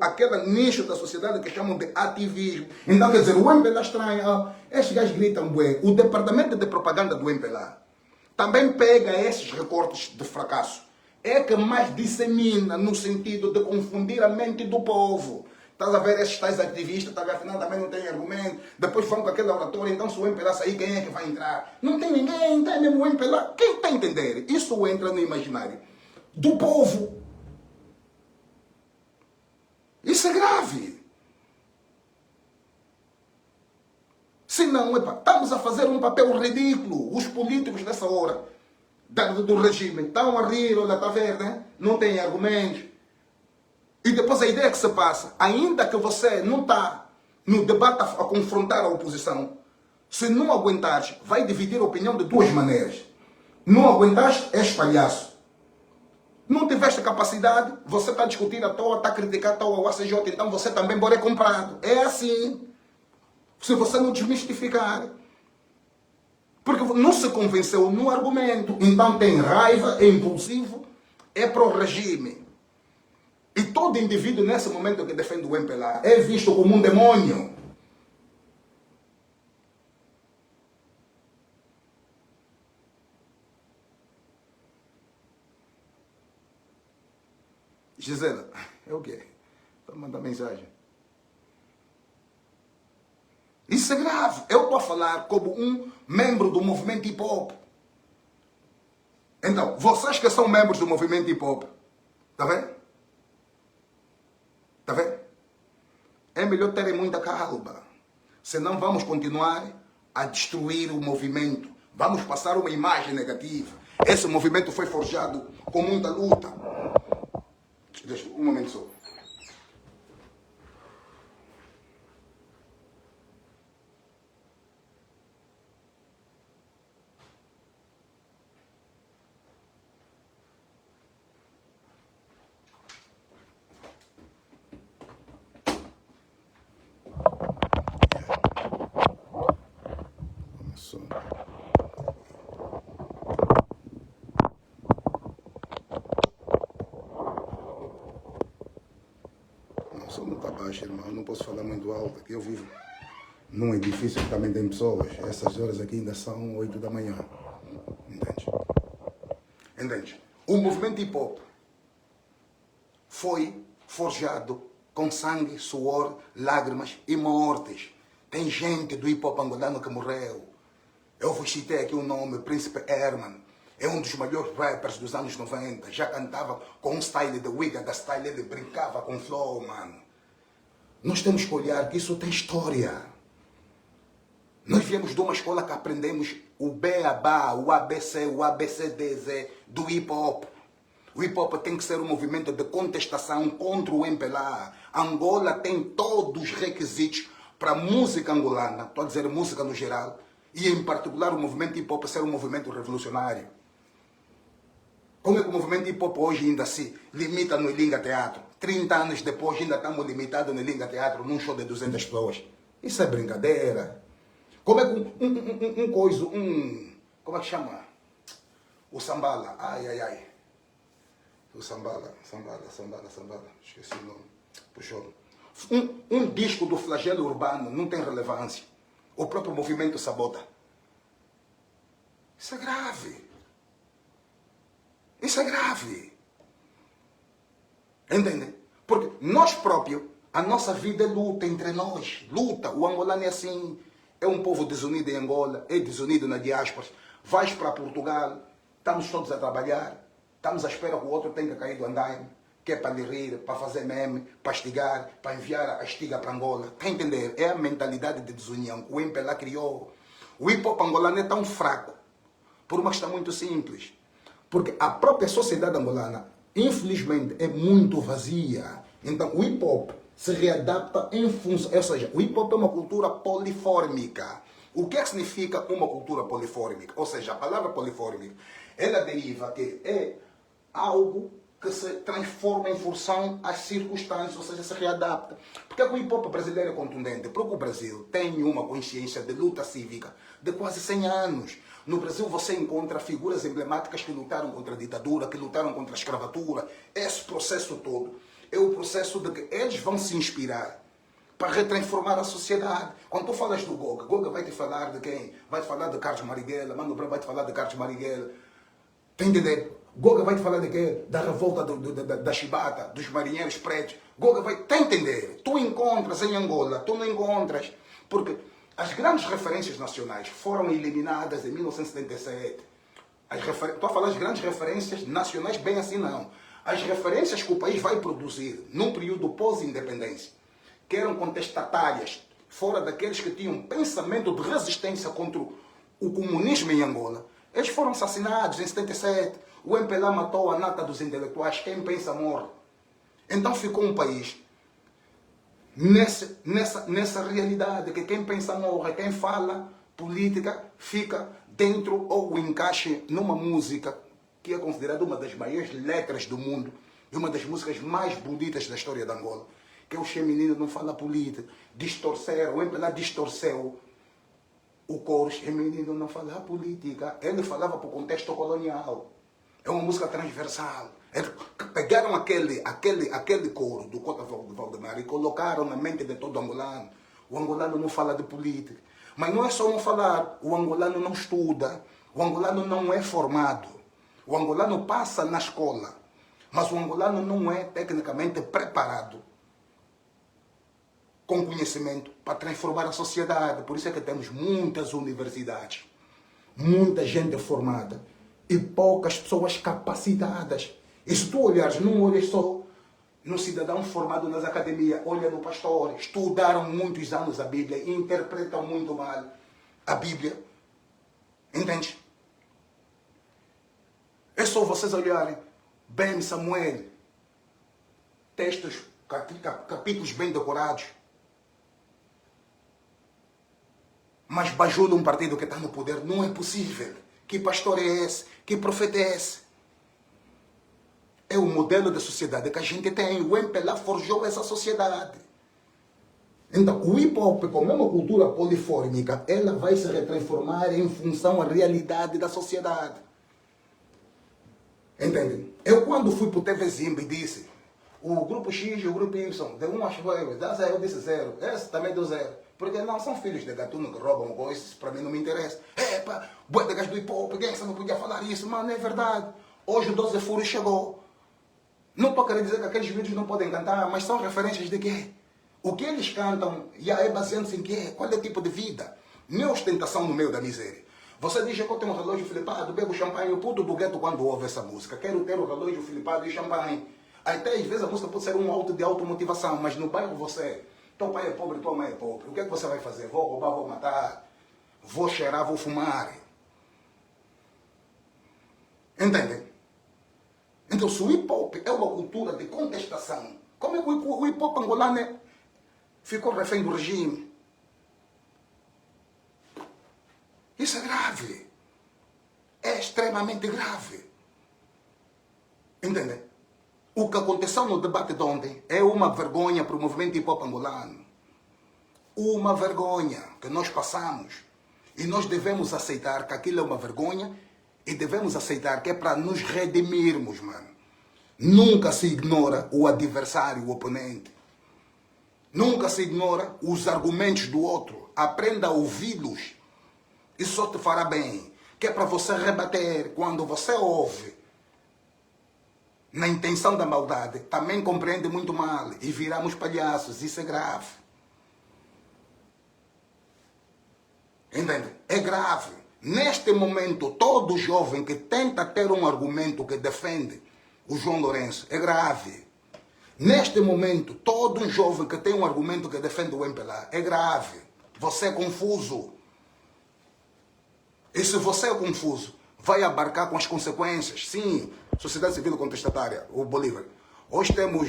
nicho da sociedade que chamam de ativismo. Então, quer dizer, o MPLA estranha, estes gajos gritam bué. O departamento de propaganda do MPLA também pega esses recortes de fracasso. É que mais dissemina no sentido de confundir a mente do povo. Estás a ver esses tais ativistas, tá, afinal também não tem argumento. Depois vão com aquele oratório, então se o MPLA sair, quem é que vai entrar? Não tem ninguém, tem mesmo o MPLA. Quem está a entender? Isso entra no imaginário do povo. Isso é grave. Se não, estamos a fazer um papel ridículo. Os políticos nessa hora do regime estão a rir, olha, está a ver, né? Não tem argumentos. E depois a ideia que se passa, ainda que você não está no debate a confrontar a oposição, se não aguentares, vai dividir a opinião de duas maneiras. Não aguentares, és palhaço. Não tiveste capacidade, você está a discutir à toa, está a criticar à toa o ACJ, então você também bora é comprado. É assim. Se você não desmistificar. Porque não se convenceu no argumento, então tem raiva, é impulsivo, é pró-regime. E todo indivíduo nesse momento que defende o MPLA é visto como um demônio. Gisela, é o quê? Para mandar mensagem. Isso é grave. Eu estou a falar como um membro do movimento hip-hop. Então, vocês que são membros do movimento hip-hop, está vendo? Está vendo? É melhor terem muita calma. Senão vamos continuar a destruir o movimento. Vamos passar uma imagem negativa. Esse movimento foi forjado com muita luta. Deixa um momento só. Não, só não está baixo, irmão. Eu não posso falar muito alto. Aqui eu vivo num edifício que também tem pessoas. Essas horas aqui ainda são 8 da manhã. Entende? Entende? O movimento hip-hop foi forjado com sangue, suor, lágrimas e mortes. Tem gente do hip-hop angolano que morreu. Eu vos citei aqui o nome, Príncipe Herman. É um dos maiores rappers dos anos 90. Já cantava com um style de Wigga, da style ele brincava com flow, mano. Nós temos que olhar que isso tem história. Nós viemos de uma escola que aprendemos o beabá, o ABC, o ABCDZ do hip hop. O hip hop tem que ser um movimento de contestação contra o MPLA. Angola tem todos os requisitos para a música angolana, estou a dizer música no geral, e em particular o movimento hip hop ser um movimento revolucionário. Como é que o movimento hip hop hoje ainda se limita no Ilinga Teatro? 30 anos depois ainda estamos limitados no Ilinga Teatro num show de 200 pessoas. Isso é brincadeira. Como é que como é que chama? O Sambala. Ai. O Sambala. Esqueci o nome. Puxou. Um disco do flagelo urbano não tem relevância. O próprio movimento sabota. Isso é grave. Isso é grave. Entende? Porque nós próprios, a nossa vida é luta entre nós. Luta. O angolano é assim. É um povo desunido em Angola, é desunido na diáspora. Vais para Portugal, estamos todos a trabalhar, estamos à espera que o outro tenha caído andaime, que é para lhe rir, para fazer meme, para estigar, para enviar a estiga para Angola. Está a entender? É a mentalidade de desunião que o MPLA criou. O hip hop angolano é tão fraco, por uma questão muito simples. Porque a própria sociedade angolana, infelizmente, é muito vazia. Então, o hip hop se readapta em função, ou seja, o hip hop é uma cultura polifórmica. O que é que significa uma cultura polifórmica? Ou seja, a palavra polifórmica, ela deriva que é algo que se transforma em função às circunstâncias, ou seja, se readapta. Porque o hip hop brasileiro é contundente? Porque o Brasil tem uma consciência de luta cívica de quase 100 anos. No Brasil você encontra figuras emblemáticas que lutaram contra a ditadura, que lutaram contra a escravatura. Esse processo todo é o processo de que eles vão se inspirar para retransformar a sociedade. Quando tu falas do Goga, Goga vai te falar de quem? Vai te falar de Carlos Marighella, Mano Brown vai te falar de Carlos Marighella. Tem entender? Goga vai te falar de quê? Da revolta da Chibata, dos marinheiros pretos. Goga vai te entender. Tu encontras em Angola, tu não encontras. Porque as grandes referências nacionais foram eliminadas em 1977. Estou a falar das grandes referências nacionais, bem assim não. As referências que o país vai produzir num período pós-independência, que eram contestatárias, fora daqueles que tinham pensamento de resistência contra o comunismo em Angola, eles foram assassinados em 77. O MPLA matou a nata dos intelectuais. Quem pensa morre. Então ficou um país nessa realidade, que quem pensa morre, quem fala política fica dentro ou encaixe numa música que é considerada uma das maiores letras do mundo e uma das músicas mais bonitas da história de Angola, que é o Che Menino Não Fala Política. Distorceram, o MPLA distorceu o coro, Che Menino Não Fala Política. Ele falava para o contexto colonial. É uma música transversal. Pegaram aquele coro do Cota Valdemar e colocaram na mente de todo angolano. O angolano não fala de política. Mas não é só não falar. O angolano não estuda. O angolano não é formado. O angolano passa na escola. Mas o angolano não é tecnicamente preparado com conhecimento para transformar a sociedade. Por isso é que temos muitas universidades, muita gente formada e poucas pessoas capacitadas. E se tu olhares, não olhas só no cidadão formado nas academias, olha no pastor, estudaram muitos anos a Bíblia e interpretam muito mal a Bíblia. Entende? É só vocês olharem bem Samuel, textos, capítulos bem decorados. Mas bajula um partido que está no poder. Não é possível. Que pastor é esse? Que profeta é esse? É o modelo de sociedade que a gente tem. O MPLA forjou essa sociedade. Então, o hip hop, como é uma cultura polifórmica, ela vai se retransformar em função da realidade da sociedade. Entende? Eu, quando fui para o TV Zimba e disse o grupo X e o grupo Y, de 1 a 0, dá 0, eu disse 0. Esse também deu 0. Porque não são filhos de gatuno que roubam coisas, para mim não me interessa. Epa, boa de gás do hip hop, gangsta não podia falar isso, mano, é verdade. Hoje o 12 Furos chegou. Não estou querendo dizer que aqueles vídeos não podem cantar, mas são referências de quê? O que eles cantam é baseando-se em quê? Qual é o tipo de vida? Não é ostentação no meio da miséria. Você diz que eu tenho um relógio flipado, bebo champanhe, o puto do gueto quando ouve essa música. Quero ter o relógio flipado e champanhe. Até às vezes a música pode ser um auto de automotivação, mas no bairro você... Teu pai é pobre, tua mãe é pobre. O que é que você vai fazer? Vou roubar, vou matar. vou cheirar, vou fumar. Entendem? Então, se o hip-hop é uma cultura de contestação, como é que o hip-hop angolano ficou refém do regime? Isso é grave. É extremamente grave. Entendem? O que aconteceu no debate de ontem é uma vergonha para o movimento hip-hop angolano. Uma vergonha que nós passamos. E nós devemos aceitar que aquilo é uma vergonha e devemos aceitar que é para nos redimirmos, mano. Nunca se ignora o adversário, o oponente. Nunca se ignora os argumentos do outro. Aprenda a ouvi-los. Isso só te fará bem. Que é para você rebater. Quando você ouve na intenção da maldade, também compreende muito mal. E viramos palhaços. Isso é grave. Entende? É grave. Neste momento, todo jovem que tenta ter um argumento que defende o João Lourenço é grave. Neste momento, todo jovem que tem um argumento que defende o MPLA é grave. Você é confuso. E se você é confuso, vai abarcar com as consequências. Sim, sociedade civil contestatária, o Bolívar. Hoje temos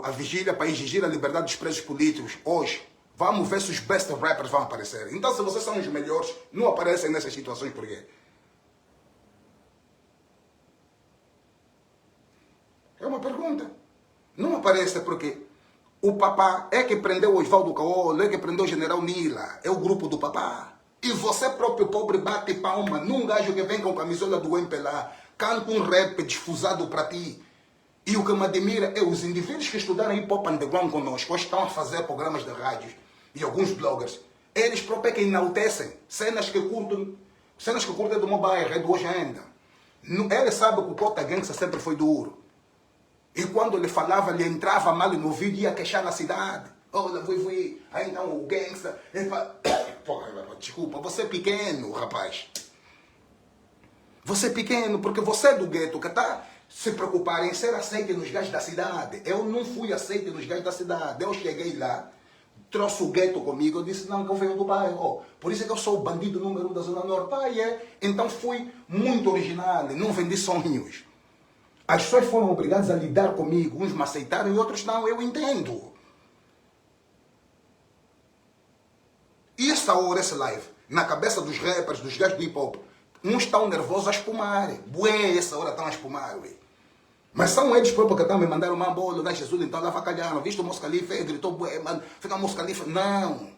a vigília para exigir a liberdade dos presos políticos. Hoje, vamos ver se os best rappers vão aparecer. Então, se vocês são os melhores, não aparecem nessas situações por quê? É uma pergunta. Não aparece porque o papá é que prendeu o Oswaldo Caolo, é que prendeu o general Nila. É o grupo do papá. E você próprio pobre bate palma num gajo que vem com camisola do MPLA, canta um rap desfusado para ti. E o que me admira é os indivíduos que estudaram hip-hop underground conosco, hoje estão a fazer programas de rádio e alguns bloggers. Eles próprios que enaltecem cenas que curtem do meu bairro, é do hoje ainda. Ele sabe que o Cota Gangsta sempre foi duro. E quando ele falava, ele entrava mal no vídeo e ia queixar na cidade. Olha, fui. Aí então o gangsta. Porra, desculpa, você é pequeno, rapaz. Você é pequeno, porque você é do gueto que está se preocupar em ser aceito nos gajos da cidade. Eu não fui aceito nos gajos da cidade. Eu cheguei lá, trouxe o gueto comigo, eu disse, não, que eu venho do bairro. Por isso é que eu sou o bandido número 1 da Zona Norte. Então fui muito original, não vendi sonhos. As pessoas foram obrigadas a lidar comigo. Uns me aceitaram e outros não. Eu entendo. E essa hora, esse live, na cabeça dos rappers, dos gajos do hip-hop, uns estão nervosos a espumar. Bué, essa hora estão a espumar, ué. Mas são eles próprios que estão me mandando uma bola, né, Jesus, então lá facalharam. Viste o Mos Khalifa, ele gritou, bué, mano, fica o Mos Khalifa. Não.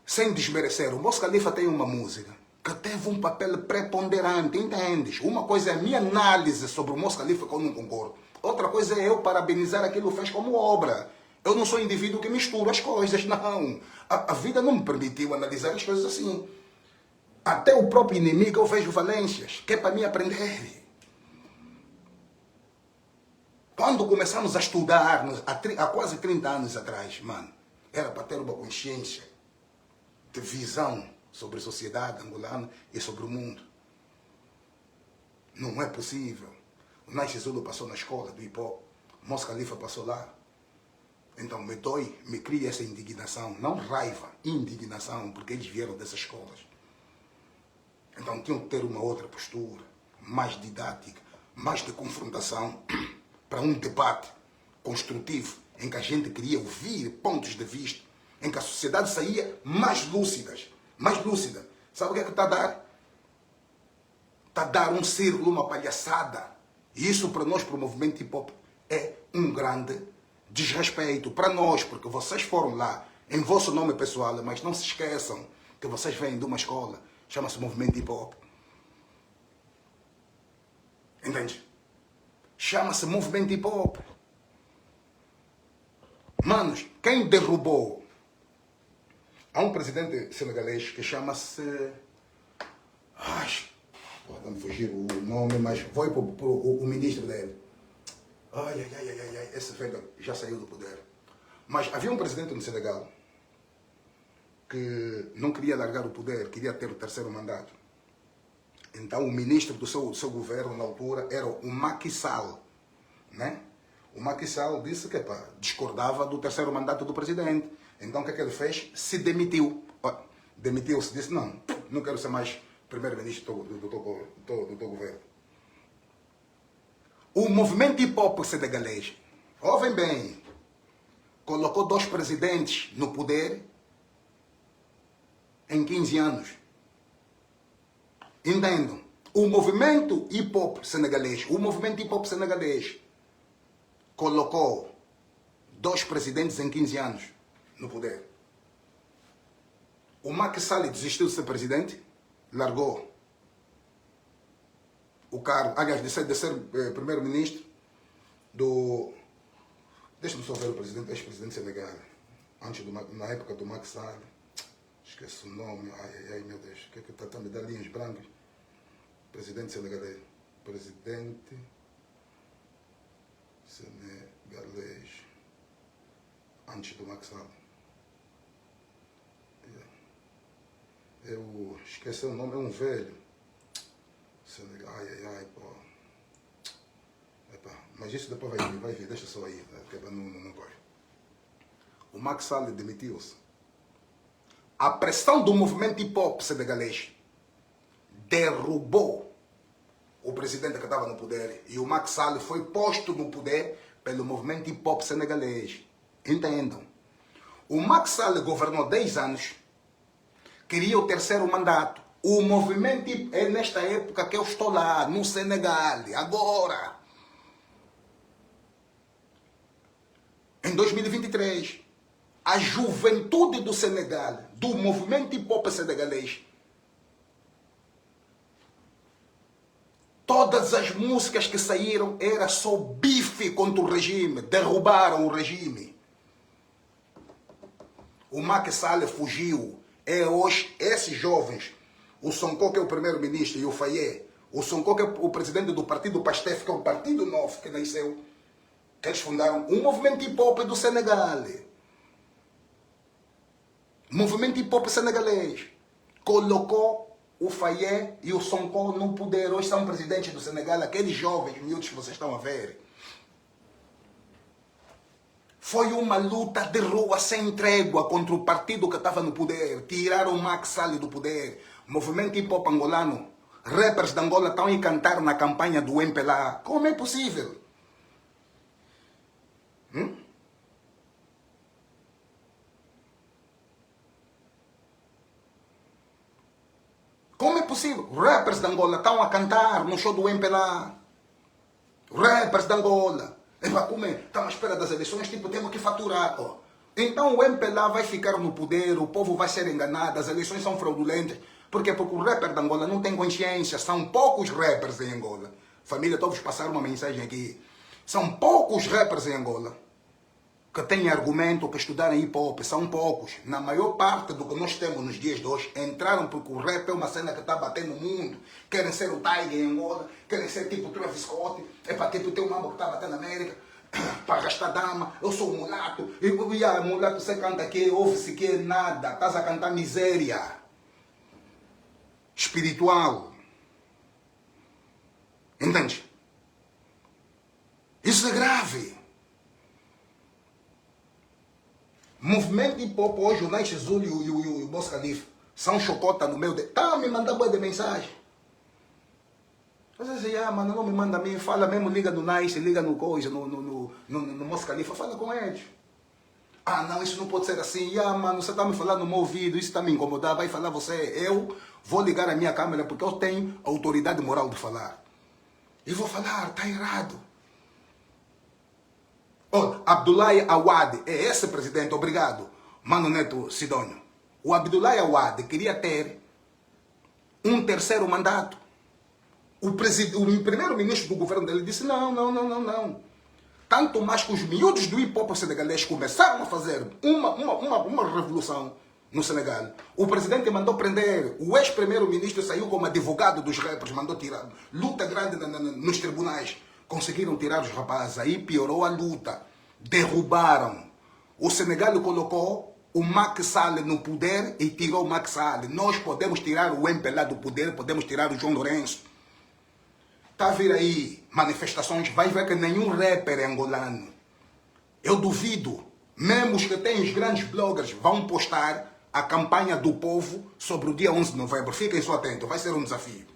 Sem desmerecer, o Mos Khalifa tem uma música que teve um papel preponderante, entendes? Uma coisa é a minha análise sobre o Mos Khalifa que eu não concordo. Outra coisa é eu parabenizar aquilo que fez como obra. Eu não sou indivíduo que mistura as coisas, não. A vida não me permitiu analisar as coisas assim. Até o próprio inimigo eu vejo valências, que é para mim aprender. Quando começamos a estudar, há quase 30 anos atrás, mano, era para ter uma consciência de visão sobre a sociedade angolana e sobre o mundo. Não é possível. O Nai Zulu passou na escola do hip-hop, o Mos Khalifa passou lá. Então me dói, me cria essa indignação, não raiva, indignação, porque eles vieram dessas escolas. Então tinham que ter uma outra postura, mais didática, mais de confrontação, para um debate construtivo, em que a gente queria ouvir pontos de vista, em que a sociedade saía mais lúcida. Sabe o que é que está a dar? Está a dar um círculo, uma palhaçada. E isso para nós, para o movimento hip-hop, é um grande desrespeito para nós, porque vocês foram lá em vosso nome pessoal, mas não se esqueçam que vocês vêm de uma escola, chama-se movimento hip-hop. Entende? Chama-se movimento hip-hop. Manos, quem derrubou? Há um presidente senegalês que chama-se... Pode me fugir o nome, mas foi para o ministro dele. Esse velho já saiu do poder. Mas havia um presidente no Senegal que não queria largar o poder, queria ter o terceiro mandato. Então o ministro do seu governo na altura era o Macky Sall, né? O Macky Sall disse que discordava do terceiro mandato do presidente. Então o que é que ele fez? Se demitiu. demitiu-se, disse, não quero ser mais primeiro-ministro do teu governo. O movimento hip-hop senegalês, ouvem bem, colocou 2 presidentes no poder em 15 anos. Entendam? O movimento hip-hop senegalês, colocou 2 presidentes em 15 anos no poder. O Macky Sall desistiu de ser presidente, largou o cargo, aliás, de ser primeiro-ministro do... Deixa-me só ver o presidente, ex-presidente senegal, na época do Macky Sall. Esqueço o nome, ai meu Deus, o que é que está a me dar linhas brancas? Presidente senegalês. Presidente senegalês. Antes do Macky Sall. Eu esqueci o nome, é um velho. Senegal, pô. Epa, mas isso depois vai vir, deixa só aí, porque não corre. O Macky Sall demitiu-se. A pressão do movimento hip-hop senegalês derrubou o presidente que estava no poder e o Macky Sall foi posto no poder pelo movimento hip-hop senegalês. Entendam. O Macky Sall governou 10 anos, queria o 3º mandato. O movimento é nesta época que eu estou lá, no Senegal, agora. Em 2023, a juventude do Senegal, do movimento hip-hop senegalês, todas as músicas que saíram era só bife contra o regime, derrubaram o regime. O Macky Sall fugiu. Hoje, esses jovens, o Sonko, que é o primeiro-ministro, e o Faye, o Sonko, que é o presidente do partido PASTEF, que é o partido novo que nasceu, que eles fundaram um movimento hip-hop do Senegal. Movimento hip-hop senegalês colocou o Faye e o Sonko no poder. Hoje são presidentes do Senegal, aqueles jovens miúdos que vocês estão a ver. Foi uma luta de rua sem trégua contra o partido que estava no poder. Tiraram o Macky Sall do poder. Movimento hip-hop angolano. Rappers de Angola estão a cantar na campanha do MPLA. Como é possível? Como é possível? Rappers de Angola estão a cantar no show do MPLA. Rappers de Angola. Como é? Estamos à espera das eleições, temos que faturar. Então o MPLA vai ficar no poder, o povo vai ser enganado, as eleições são fraudulentas. Por quê? Porque o rapper de Angola não tem consciência, são poucos rappers em Angola. Família, estou a vos passar uma mensagem aqui. São poucos rappers em Angola que têm argumento, que estudaram hip-hop, são poucos. Na maior parte do que nós temos nos dias de hoje, entraram porque o rap é uma cena que está batendo no mundo. Querem ser o Tiger em Angola, querem ser tipo o Travis Scott, tipo ter um mambo que está batendo na América, para arrastar dama, eu sou mulato, mulato você canta aqui, ouve-se que nada, estás a cantar miséria espiritual. Entende? Isso é grave. Movimento hip-hop hoje, o Nice Zul e o Boss Khalifa são chocota no meu... Tá, me manda boa de mensagem. Você diz, mano, não me manda a mim, fala mesmo, liga no Nice, liga no coisa, no Boss Khalifa, fala com eles. Não, isso não pode ser assim. Mano, você tá me falando no meu ouvido, isso tá me incomodando, vai falar você. Eu vou ligar a minha câmera porque eu tenho autoridade moral de falar. E vou falar, tá errado. Abdoulaye Awad é esse presidente, obrigado, Mano Neto Sidônio. O Abdoulaye Awad queria ter um 3º mandato. O primeiro-ministro do governo dele disse não. Tanto mais que os miúdos do hip-hop senegalês começaram a fazer uma revolução no Senegal. O presidente mandou prender, o ex-primeiro-ministro saiu como advogado dos rappers, mandou tirar. Luta grande nos tribunais. Conseguiram tirar os rapazes, aí piorou a luta. Derrubaram. O Senegal colocou o Macky Sall no poder e tirou o Macky Sall. Nós podemos tirar o MPLA do poder, podemos tirar o João Lourenço. Está a vir aí manifestações, vai ver que nenhum rapper é angolano. Eu duvido, mesmo os que têm os grandes bloggers vão postar a campanha do povo sobre o dia 11 de novembro. Fiquem só atentos, vai ser um desafio.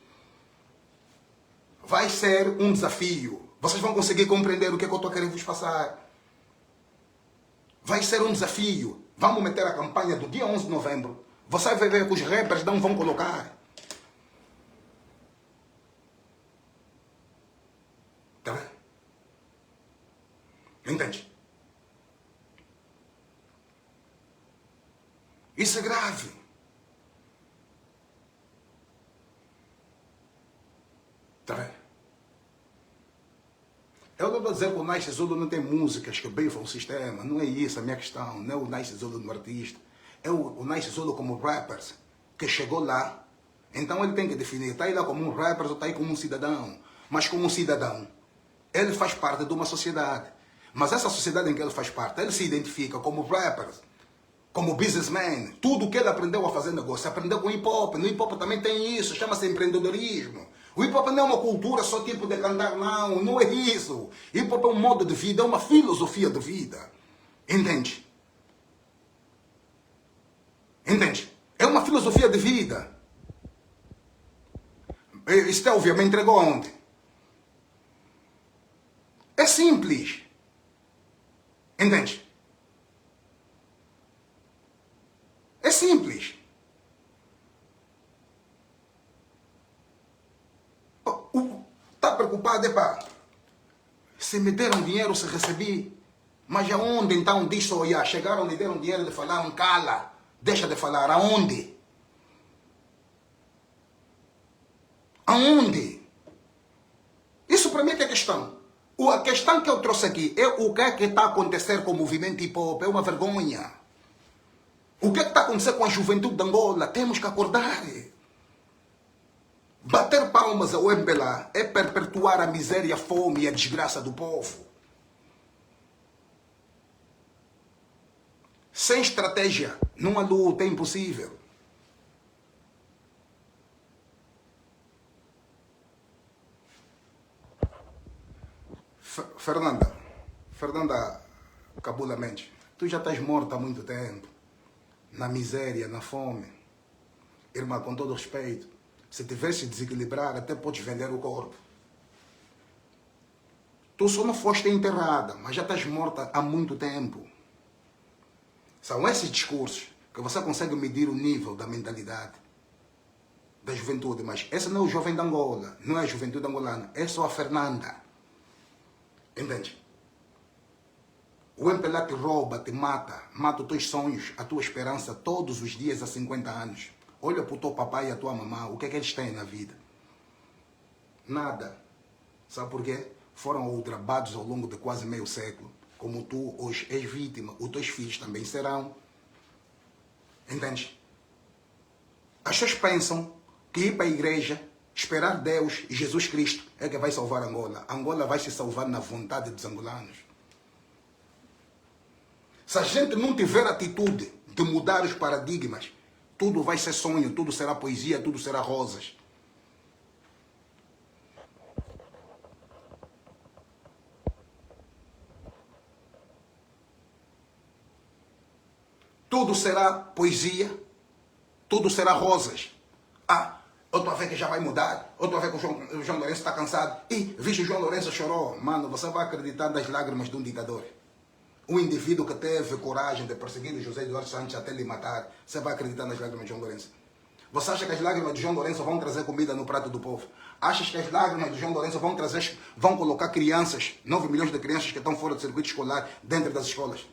Vai ser um desafio. Vocês vão conseguir compreender o que é que eu estou querendo vos passar. Vai ser um desafio. Vamos meter a campanha do dia 11 de novembro. Você vai ver que os rappers não vão colocar. Tá vendo? Entende? Isso é grave. Tá vendo? Eu não vou dizer que o Nice Zulu não tem músicas que bifam o sistema. Não é isso a minha questão. Não é o Nice Zulu no artista. É o Nice Zulu como rappers que chegou lá. Então ele tem que definir. Está aí lá como um rapper ou está aí como um cidadão. Mas como um cidadão, ele faz parte de uma sociedade. Mas essa sociedade em que ele faz parte, ele se identifica como rapper, como businessman. Tudo que ele aprendeu a fazer negócio, aprendeu com hip hop. No hip hop também tem isso, chama-se empreendedorismo. O hip hop não é uma cultura só tipo de cantar, não. Não é isso. Hip hop é um modo de vida, é uma filosofia de vida. Entende? Entende? É uma filosofia de vida. Estelvia me entregou ontem. É simples. Entende? É simples. Está preocupado, epá. Se me deram dinheiro, se recebi. Mas aonde então diz só, chegaram e deram dinheiro de falar, cala. Deixa de falar. Aonde? Aonde? Isso para mim é que é questão. A questão que eu trouxe aqui é o que é que está a acontecer com o movimento hip hop. É uma vergonha. O que é que está a acontecer com a juventude de Angola? Temos que acordar. Bater palmas ao MPLA é perpetuar a miséria, a fome e a desgraça do povo. Sem estratégia, numa luta é impossível. Fernanda Cabula Mendes, tu já estás morta há muito tempo. Na miséria, na fome. Irmã, com todo respeito, se tivesse desequilibrar, até podes vender o corpo. Tu só não foste enterrada, mas já estás morta há muito tempo. São esses discursos que você consegue medir o nível da mentalidade da juventude. Mas esse não é o jovem de Angola, não é a juventude angolana, é só a Fernanda. Entende? O MPLA te rouba, te mata os teus sonhos, a tua esperança todos os dias há 50 anos. Olha para o teu papai e a tua mamã, o que é que eles têm na vida? Nada. Sabe por quê? Foram ultrapados ao longo de quase meio século. Como tu hoje és vítima, os teus filhos também serão. Entende? As pessoas pensam que ir para a igreja, esperar Deus e Jesus Cristo é que vai salvar Angola. Angola vai se salvar na vontade dos angolanos. Se a gente não tiver atitude de mudar os paradigmas, tudo vai ser sonho, tudo será poesia, tudo será rosas. Tudo será poesia, tudo será rosas. Eu estou a ver que já vai mudar, eu estou a ver que o João Lourenço está cansado. E, vixe, o João Lourenço chorou. Mano, você vai acreditar nas lágrimas de um ditador. Um indivíduo que teve coragem de perseguir o José Eduardo Santos até lhe matar, você vai acreditar nas lágrimas de João Lourenço? Você acha que as lágrimas de João Lourenço vão trazer comida no prato do povo? Achas que as lágrimas de João Lourenço vão colocar crianças, 9 milhões de crianças que estão fora do circuito escolar, dentro das escolas?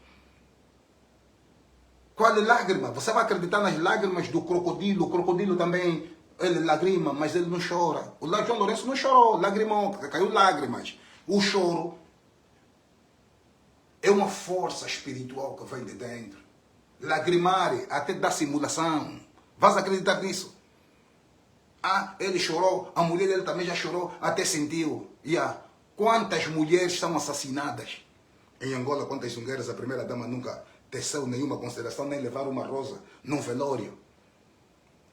Qual é a lágrima? Você vai acreditar nas lágrimas do crocodilo? O crocodilo também, ele lagrima, mas ele não chora. O João Lourenço não chorou, lagrimou, caiu lágrimas. O choro é uma força espiritual que vem de dentro. Lagrimar até da simulação. Vais acreditar nisso? Ele chorou, a mulher dele também já chorou, até sentiu. Quantas mulheres são assassinadas? Em Angola, quantas mulheres a primeira dama nunca teceu nenhuma consideração, nem levar uma rosa num velório?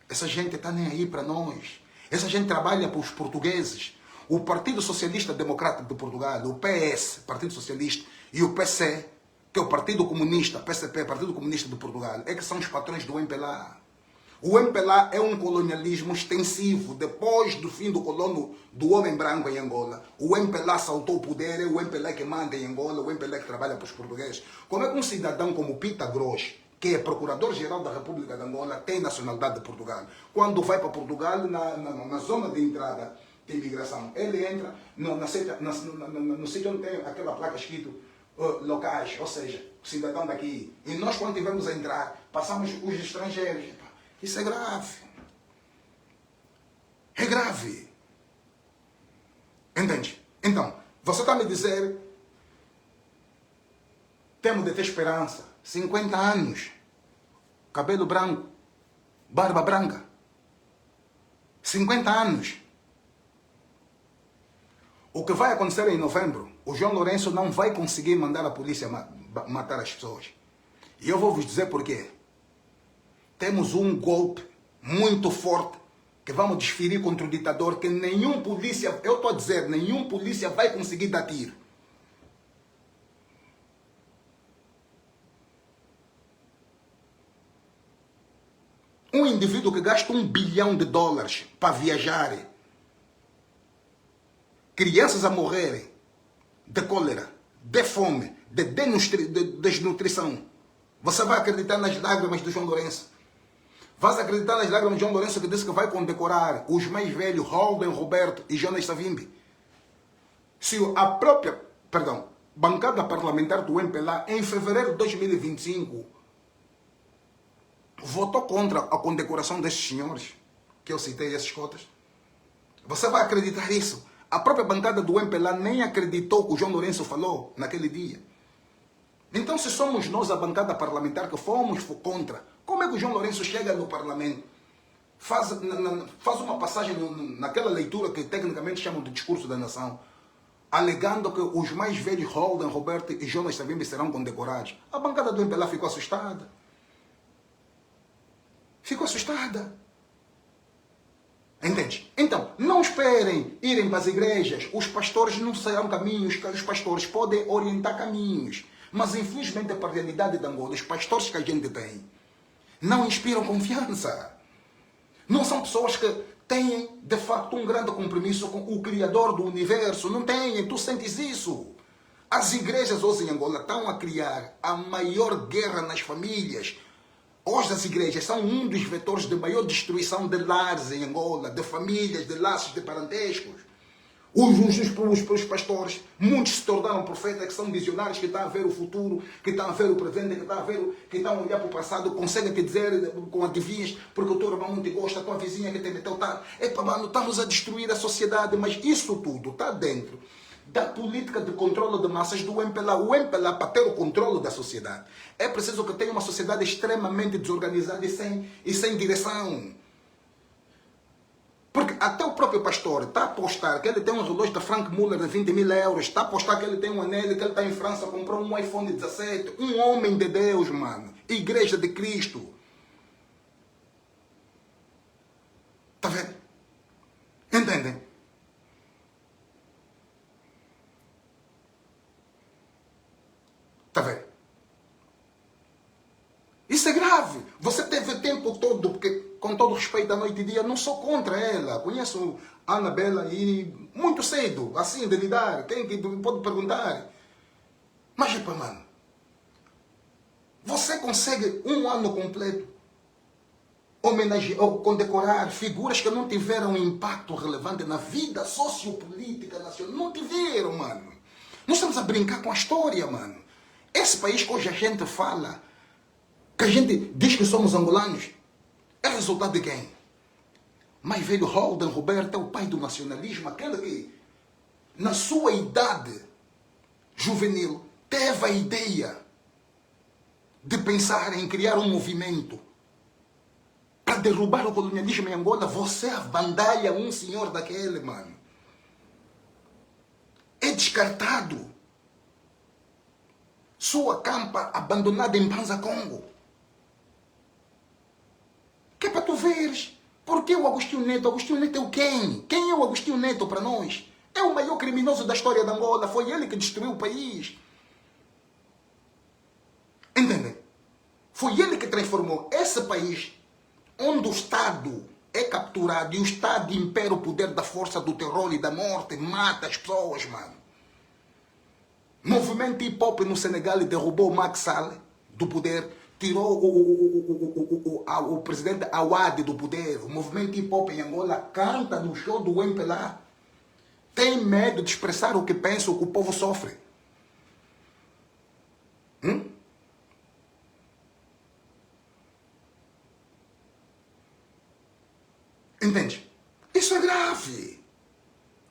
Essa gente está nem aí para nós. Essa gente trabalha para os portugueses. O Partido Socialista Democrático de Portugal, o PS, Partido Socialista, e o PC, que é o Partido Comunista, PCP, Partido Comunista de Portugal, é que são os patrões do MPLA. O MPLA é um colonialismo extensivo. Depois do fim do colono do homem branco em Angola, o MPLA saltou o poder, é o MPLA que manda em Angola, o MPLA que trabalha para os portugueses. Como é que um cidadão como Pita Gross, que é Procurador-Geral da República de Angola, tem nacionalidade de Portugal? Quando vai para Portugal, na zona de entrada de imigração, ele entra no sítio onde tem aquela placa escrito locais, ou seja, cidadão daqui. E nós, quando tivemos a entrar, passamos os estrangeiros. Isso é grave. É grave. Entende? Então, você está me dizer, temos de ter esperança. 50 anos, cabelo branco, barba branca. 50 anos. O que vai acontecer em novembro, o João Lourenço não vai conseguir mandar a polícia matar as pessoas. E eu vou vos dizer porquê. Temos um golpe muito forte que vamos desferir contra o ditador, que nenhum polícia, eu estou a dizer, nenhum polícia vai conseguir dar tiro. Um indivíduo que gasta $1 bilhão para viajar, crianças a morrerem de cólera, de fome, de desnutrição. Você vai acreditar nas lágrimas do João Lourenço? Vais acreditar nas lágrimas de João Lourenço, que disse que vai condecorar os mais velhos, Holden Roberto e Jonas Savimbi? Se a própria, bancada parlamentar do MPLA, em fevereiro de 2025, votou contra a condecoração destes senhores, que eu citei, esses cotas, você vai acreditar isso? A própria bancada do MPLA nem acreditou que o João Lourenço falou naquele dia. Então, se somos nós, a bancada parlamentar, que fomos contra, como é que o João Lourenço chega no parlamento, faz uma passagem naquela leitura que tecnicamente chamam de discurso da nação, alegando que os mais velhos, Holden, Roberto e Jonas Savimbi, serão condecorados? A bancada do MPLA ficou assustada. Ficou assustada. Entende? Então, não esperem irem para as igrejas. Os pastores não serão caminhos, os pastores podem orientar caminhos. Mas, infelizmente, para a realidade de Angola, os pastores que a gente tem não inspiram confiança. Não são pessoas que têm, de facto, um grande compromisso com o Criador do Universo. Não têm, tu sentes isso. As igrejas hoje em Angola estão a criar a maior guerra nas famílias. Hoje as igrejas são um dos vetores de maior destruição de lares em Angola, de famílias, de laços, de parentescos. Os pastores, muitos se tornaram profetas, que são visionários, que estão a ver o futuro, que estão a ver o presente, que estão a olhar para o passado, conseguem te dizer com adivinhas, porque o teu irmão não te gosta, a tua vizinha que te meteu, tá? Epa, mano, estamos a destruir a sociedade, mas isso tudo está dentro da política de controle de massas do MPLA. O MPLA, para ter o controle da sociedade, é preciso que tenha uma sociedade extremamente desorganizada e sem direção. Porque até o próprio pastor está a apostar que ele tem um relógio da Frank Muller de 20 mil euros, está a apostar que ele tem um anel, que ele está em França, comprou um iPhone 17. Um homem de Deus, mano. Igreja de Cristo. Está vendo? Entendem? Está vendo? Isso é grave. Você teve o tempo todo, porque, com todo respeito, à noite e dia, não sou contra ela. Conheço a Anabela e muito cedo, assim, de lidar. Quem que pode perguntar? Mas, epa, mano, você consegue um ano completo homenagear ou condecorar figuras que não tiveram impacto relevante na vida sociopolítica nacional? Não tiveram, mano. Nós estamos a brincar com a história, mano. Esse país que hoje a gente fala, que a gente diz que somos angolanos, é resultado de quem? Mais velho Holden Roberto é o pai do nacionalismo, aquele que, na sua idade juvenil, teve a ideia de pensar em criar um movimento para derrubar o colonialismo em Angola. Você abandalha um senhor daquele, mano. É descartado. Sua campa abandonada em Banza, Congo. Que é para tu veres. Por que o Agostinho Neto? Agostinho Neto é o quem? Quem é o Agostinho Neto para nós? É o maior criminoso da história de Angola. Foi ele que destruiu o país. Foi ele que transformou esse país onde o Estado é capturado e o Estado impera o poder da força do terror e da morte, mata as pessoas, mano. Movimento hip hop no Senegal derrubou Macky Sall do poder, tirou o presidente Awad do poder. O movimento hip hop em Angola canta no show do MPLA. Tem medo de expressar o que pensa, o que o povo sofre. Entende? Isso é grave.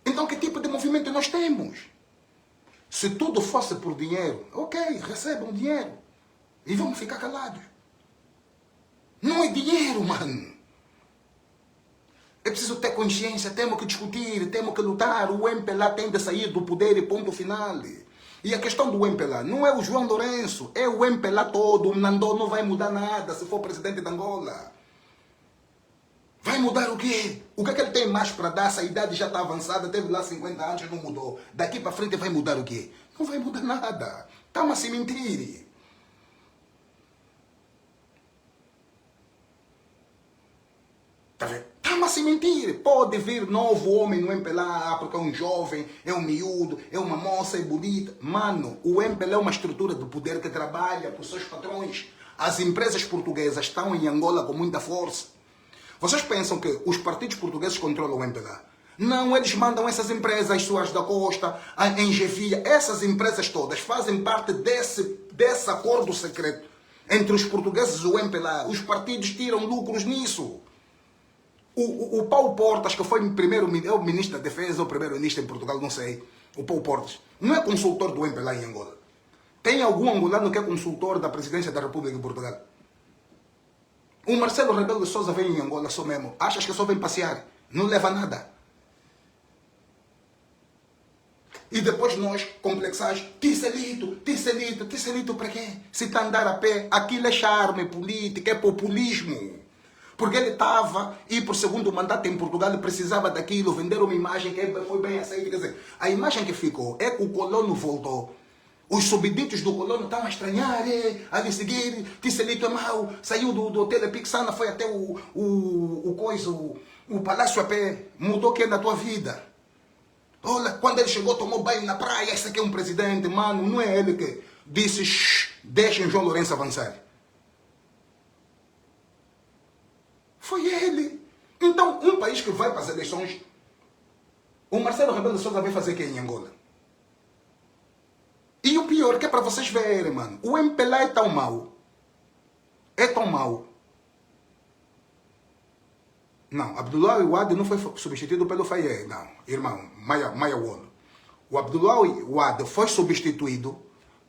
Então que tipo de movimento nós temos? Se tudo fosse por dinheiro, ok, recebam dinheiro. E vamos ficar calados. Não é dinheiro, mano. É preciso ter consciência, temos que discutir, temos que lutar. O MPLA tem de sair do poder e ponto final. E a questão do MPLA não é o João Lourenço, é o MPLA todo. O Nandô não vai mudar nada se for presidente de Angola. Vai mudar o quê? O que é que ele tem mais para dar? Se a idade já está avançada, teve lá 50 anos e não mudou. Daqui para frente vai mudar o quê? Não vai mudar nada. Estamos a se mentir. Está vendo? Estamos a se mentir. Pode vir novo homem no MPLA, porque é um jovem, é um miúdo, é uma moça, é bonita. Mano, o MPLA é uma estrutura de poder que trabalha para os seus patrões. As empresas portuguesas estão em Angola com muita força. Vocês pensam que os partidos portugueses controlam o MPLA? Não, eles mandam essas empresas, Soares da Costa, a Engevia, essas empresas todas fazem parte desse acordo secreto entre os portugueses e o MPLA. Os partidos tiram lucros nisso. O Paulo Portas, que foi o ministro da Defesa, ou primeiro-ministro em Portugal, não sei, o Paulo Portas, não é consultor do MPLA em Angola. Tem algum angolano que é consultor da presidência da República em Portugal? O Marcelo Rebelo de Sousa vem em Angola só mesmo. Achas que só vem passear? Não leva nada. E depois nós, complexados, Ticelito para quê? Se está a andar a pé, aquilo é charme político, é populismo. Porque ele estava, e por segundo mandato em Portugal, ele precisava daquilo, vender uma imagem que foi bem aceita. Quer dizer, a imagem que ficou é que o colono voltou. Os subditos do colono estão a estranhar, a lhe seguir, Ticelito é mau, saiu do hotel Pixana, foi até o Palácio a pé, mudou o que é na tua vida. Olha, quando ele chegou, tomou banho na praia, esse aqui é um presidente, mano, não é ele que disse, deixem João Lourenço avançar. Foi ele. Então, um país que vai para as eleições, o Marcelo Rebelo de Sousa vai fazer o que em Angola? E o pior, que é para vocês verem, mano, o MPLA é tão mau. É tão mau. Não, Abdullah Wade não foi substituído pelo Faye, não, irmão, Maia Wolo. O Abdullah Wade foi substituído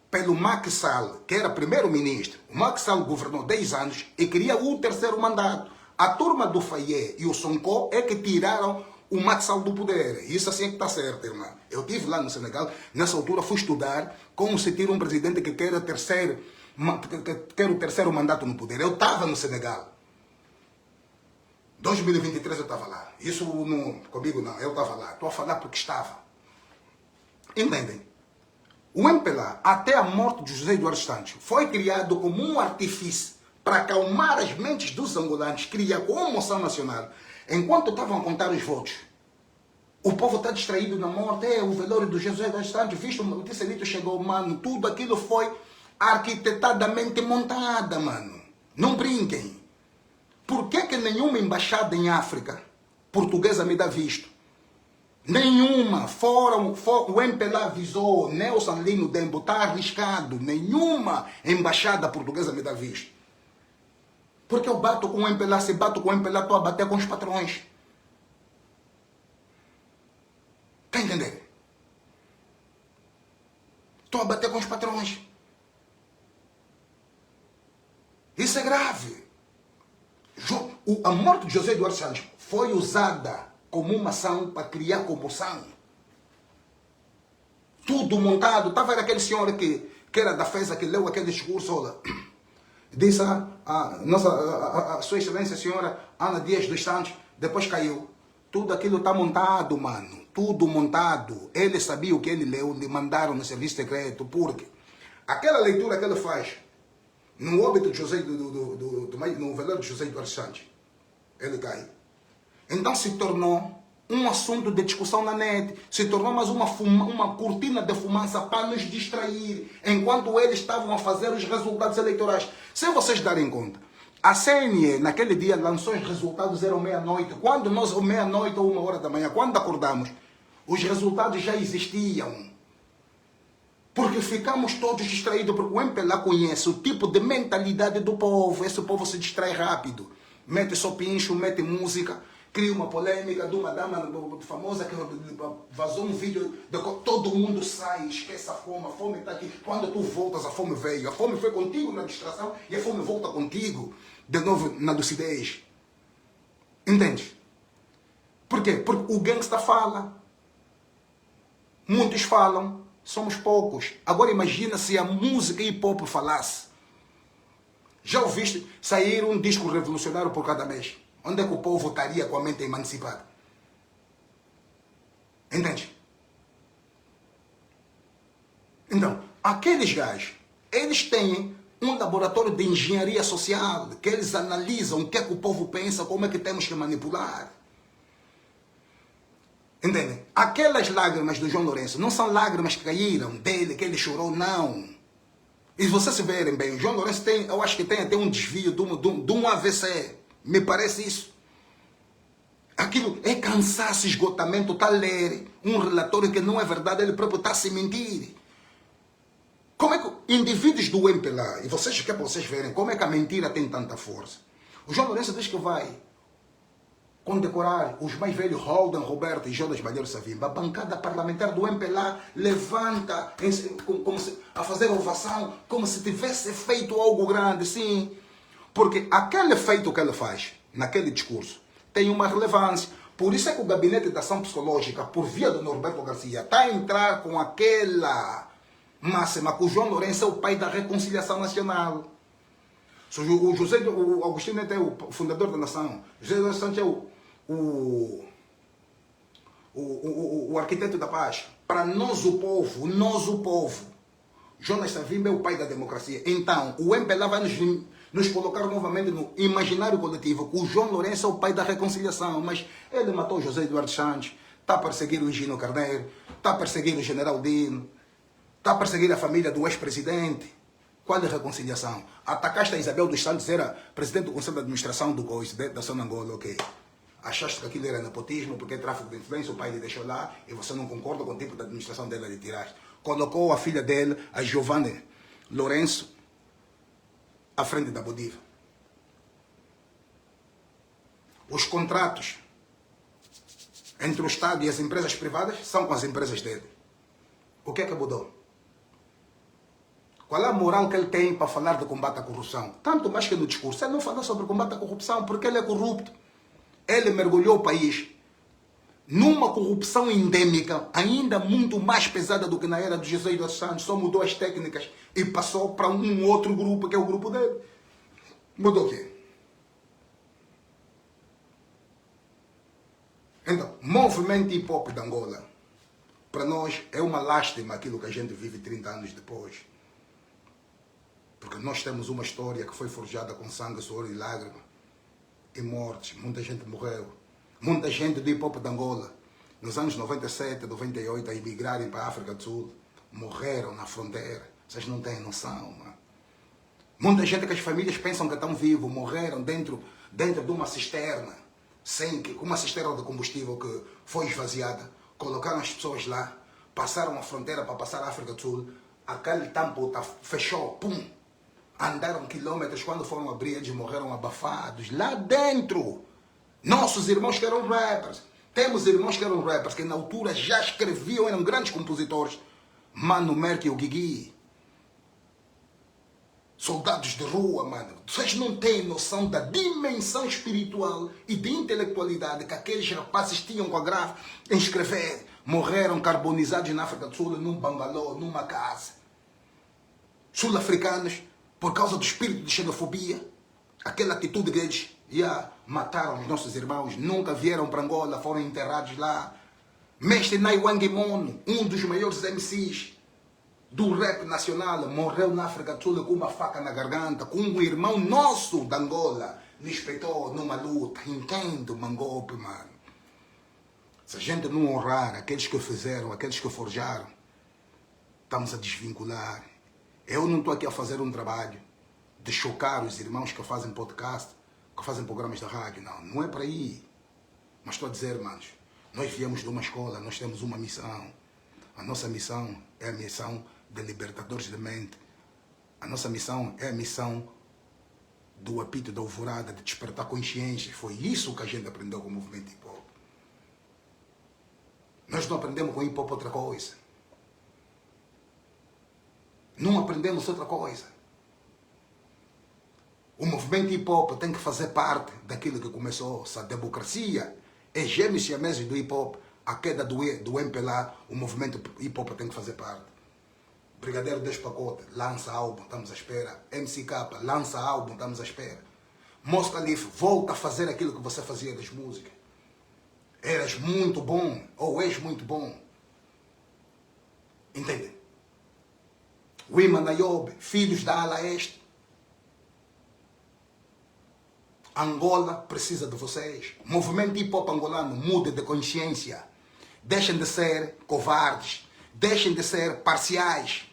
pelo Macky Sall, que era primeiro-ministro. O Macky Sall governou 10 anos e queria o terceiro mandato. A turma do Faye e o Sonko é que tiraram o Macky Sall do poder. Isso assim é que está certo, irmão. Eu estive lá no Senegal, nessa altura fui estudar como se tira um presidente que quer o terceiro mandato no poder. Eu estava no Senegal. 2023 eu estava lá. Isso não, comigo não, eu estava lá. Estou a falar porque estava. Entendem? O MPLA, até a morte de José Eduardo Santos, foi criado como um artifício para acalmar as mentes dos angolanos, criar comoção nacional. Enquanto estavam a contar os votos, o povo está distraído na morte, o velório do José Eduardo Santos, visto o Ticelito chegou, mano, tudo aquilo foi arquitetadamente montada, mano. Não brinquem. Por que nenhuma embaixada em África portuguesa me dá visto? Nenhuma. O MPLA avisou, Nelson Lino Dembo, está arriscado. Nenhuma embaixada portuguesa me dá visto. Porque eu bato com o MPLA, se bato com o MPLA, estou a bater com os patrões. Está entendendo? Estou a bater com os patrões. Isso é grave. A morte de José Eduardo Santos foi usada como uma ação para criar comoção. Tudo montado. Estava aquele senhor que era da FESA, que leu aquele discurso, olha, disse a Sua Excelência, a senhora Ana Dias dos Santos, depois caiu. Tudo aquilo está montado, mano. Tudo montado. Ele sabia o que ele leu, lhe mandaram no serviço secreto. Por quê? Aquela leitura que ele faz No óbito de José, no velório de José Eduardo Santos, ele cai. Então se tornou um assunto de discussão na net, se tornou mais uma cortina de fumaça para nos distrair, enquanto eles estavam a fazer os resultados eleitorais. Se vocês darem conta, a CNE naquele dia lançou os resultados, eram meia-noite. Quando nós, meia-noite ou 1h da manhã, quando acordamos, os resultados já existiam. Porque ficamos todos distraídos, porque o MPLA conhece o tipo de mentalidade do povo. Esse povo se distrai rápido. Mete só pincho, mete música, cria uma polêmica de uma dama famosa que vazou um vídeo, de todo mundo sai, esquece a fome está aqui. Quando tu voltas, a fome veio. A fome foi contigo na distração e a fome volta contigo, de novo na lucidez. Entende? Por quê? Porque o gangsta fala. Muitos falam, somos poucos. Agora imagina se a música hip hop falasse. Já ouviste sair um disco revolucionário por cada mês? Onde é que o povo estaria com a mente emancipada? Entende? Então, aqueles gajos, eles têm um laboratório de engenharia social, que eles analisam o que é que o povo pensa, como é que temos que manipular. Entendem? Aquelas lágrimas do João Lourenço não são lágrimas que caíram dele, que ele chorou, não. E se vocês verem bem, o João Lourenço tem, eu acho que tem até um desvio de um AVC. Me parece isso. Aquilo é cansaço, esgotamento, está a ler um relatório que não é verdade, ele próprio está a se mentir. Como é que indivíduos do MPLA, e vocês querem vocês verem como é que a mentira tem tanta força. O João Lourenço diz que vai condecorar os mais velhos, Holden, Roberto e Jonas Malheiro Savimba. A bancada parlamentar do MPLA levanta a fazer ovação como se tivesse feito algo grande, sim. Porque aquele feito que ele faz naquele discurso tem uma relevância. Por isso é que o Gabinete de Ação Psicológica, por via do Norberto Garcia, está a entrar com aquela máxima que o João Lourenço é o pai da reconciliação nacional. O Agostinho Neto é o fundador da nação. José Eduardo Santos é o arquiteto da paz. Para nós o povo, Jonas Savimba é o pai da democracia. Então, o MPLA vai nos colocar novamente no imaginário coletivo que o João Lourenço é o pai da reconciliação. Mas ele matou José Eduardo Santos, está a perseguir o Higino Carneiro, está a perseguir o general Dino, está a perseguir a família do ex-presidente. Qual é a reconciliação? Atacaste a Isabel dos Santos, era presidente do Conselho de Administração do COIS, da Sonangola, ok. Achaste que aquilo era nepotismo, porque é tráfico de influência, o pai lhe deixou lá e você não concorda com o tipo de administração dela de tirar. Colocou a filha dele, a Giovanna Lourenço, à frente da Bodiva. Os contratos entre o Estado e as empresas privadas são com as empresas dele. O que é que mudou? Qual é a moral que ele tem para falar de combate à corrupção? Tanto mais que no discurso, ele não fala sobre combate à corrupção, porque ele é corrupto. Ele mergulhou o país numa corrupção endêmica, ainda muito mais pesada do que na era de José Eduardo Santos. Só mudou as técnicas e passou para um outro grupo, que é o grupo dele. Mudou o quê? Então, movimento hip hop de Angola, para nós é uma lástima aquilo que a gente vive 30 anos depois. Porque nós temos uma história que foi forjada com sangue, suor e lágrima. E mortes, muita gente morreu. Muita gente do hip hop de Angola, nos anos 97, 98, a emigrarem para a África do Sul, morreram na fronteira. Vocês não têm noção, mano. Muita gente que as famílias pensam que estão vivos, morreram dentro de uma cisterna, uma cisterna de combustível que foi esvaziada. Colocaram as pessoas lá, passaram a fronteira para passar a África do Sul, aquele tampo fechou, pum. Andaram quilômetros, quando foram abrir, eles morreram abafados lá dentro. Nossos irmãos que eram rappers. Temos irmãos que eram rappers, que na altura já escreviam, eram grandes compositores. Mano Merck e o Guigui. Soldados de rua, mano. Vocês não têm noção da dimensão espiritual e de intelectualidade que aqueles rapazes tinham com a grave em escrever. Morreram carbonizados na África do Sul, num bangalô, numa casa. Sul-africanos, por causa do espírito de xenofobia, aquela atitude que eles mataram os nossos irmãos, nunca vieram para Angola, foram enterrados lá. Mestre Naiwang Mono, um dos maiores MCs do rap nacional morreu na África do Sul com uma faca na garganta, com um irmão nosso da Angola lhe espetou numa luta. Entendo, Mangope, mano. Se a gente não honrar aqueles que fizeram, aqueles que forjaram, estamos a desvincular. Eu não estou aqui a fazer um trabalho de chocar os irmãos que fazem podcast, que fazem programas de rádio. Não, não é para aí. Mas estou a dizer, manos, nós viemos de uma escola, nós temos uma missão. A nossa missão é a missão de libertadores de mente. A nossa missão é a missão do apito da alvorada, de despertar consciência. Foi isso que a gente aprendeu com o movimento hip-hop. Nós não aprendemos com hip-hop outra coisa. Não aprendemos outra coisa. O movimento hip-hop tem que fazer parte daquilo que começou. Se a democracia é gêmeos siameses do hip-hop, a queda do MPLA, o movimento hip-hop tem que fazer parte. Brigadeiro 10 Pacote, lança álbum, estamos à espera. MCK, lança álbum, estamos à espera. Mos Khalifa, volta a fazer aquilo que você fazia das músicas. Eras muito bom, ou és muito bom. Entende? Wima Nayobe, filhos da ala este. Angola precisa de vocês. O movimento hip-hop angolano muda de consciência. Deixem de ser covardes. Deixem de ser parciais.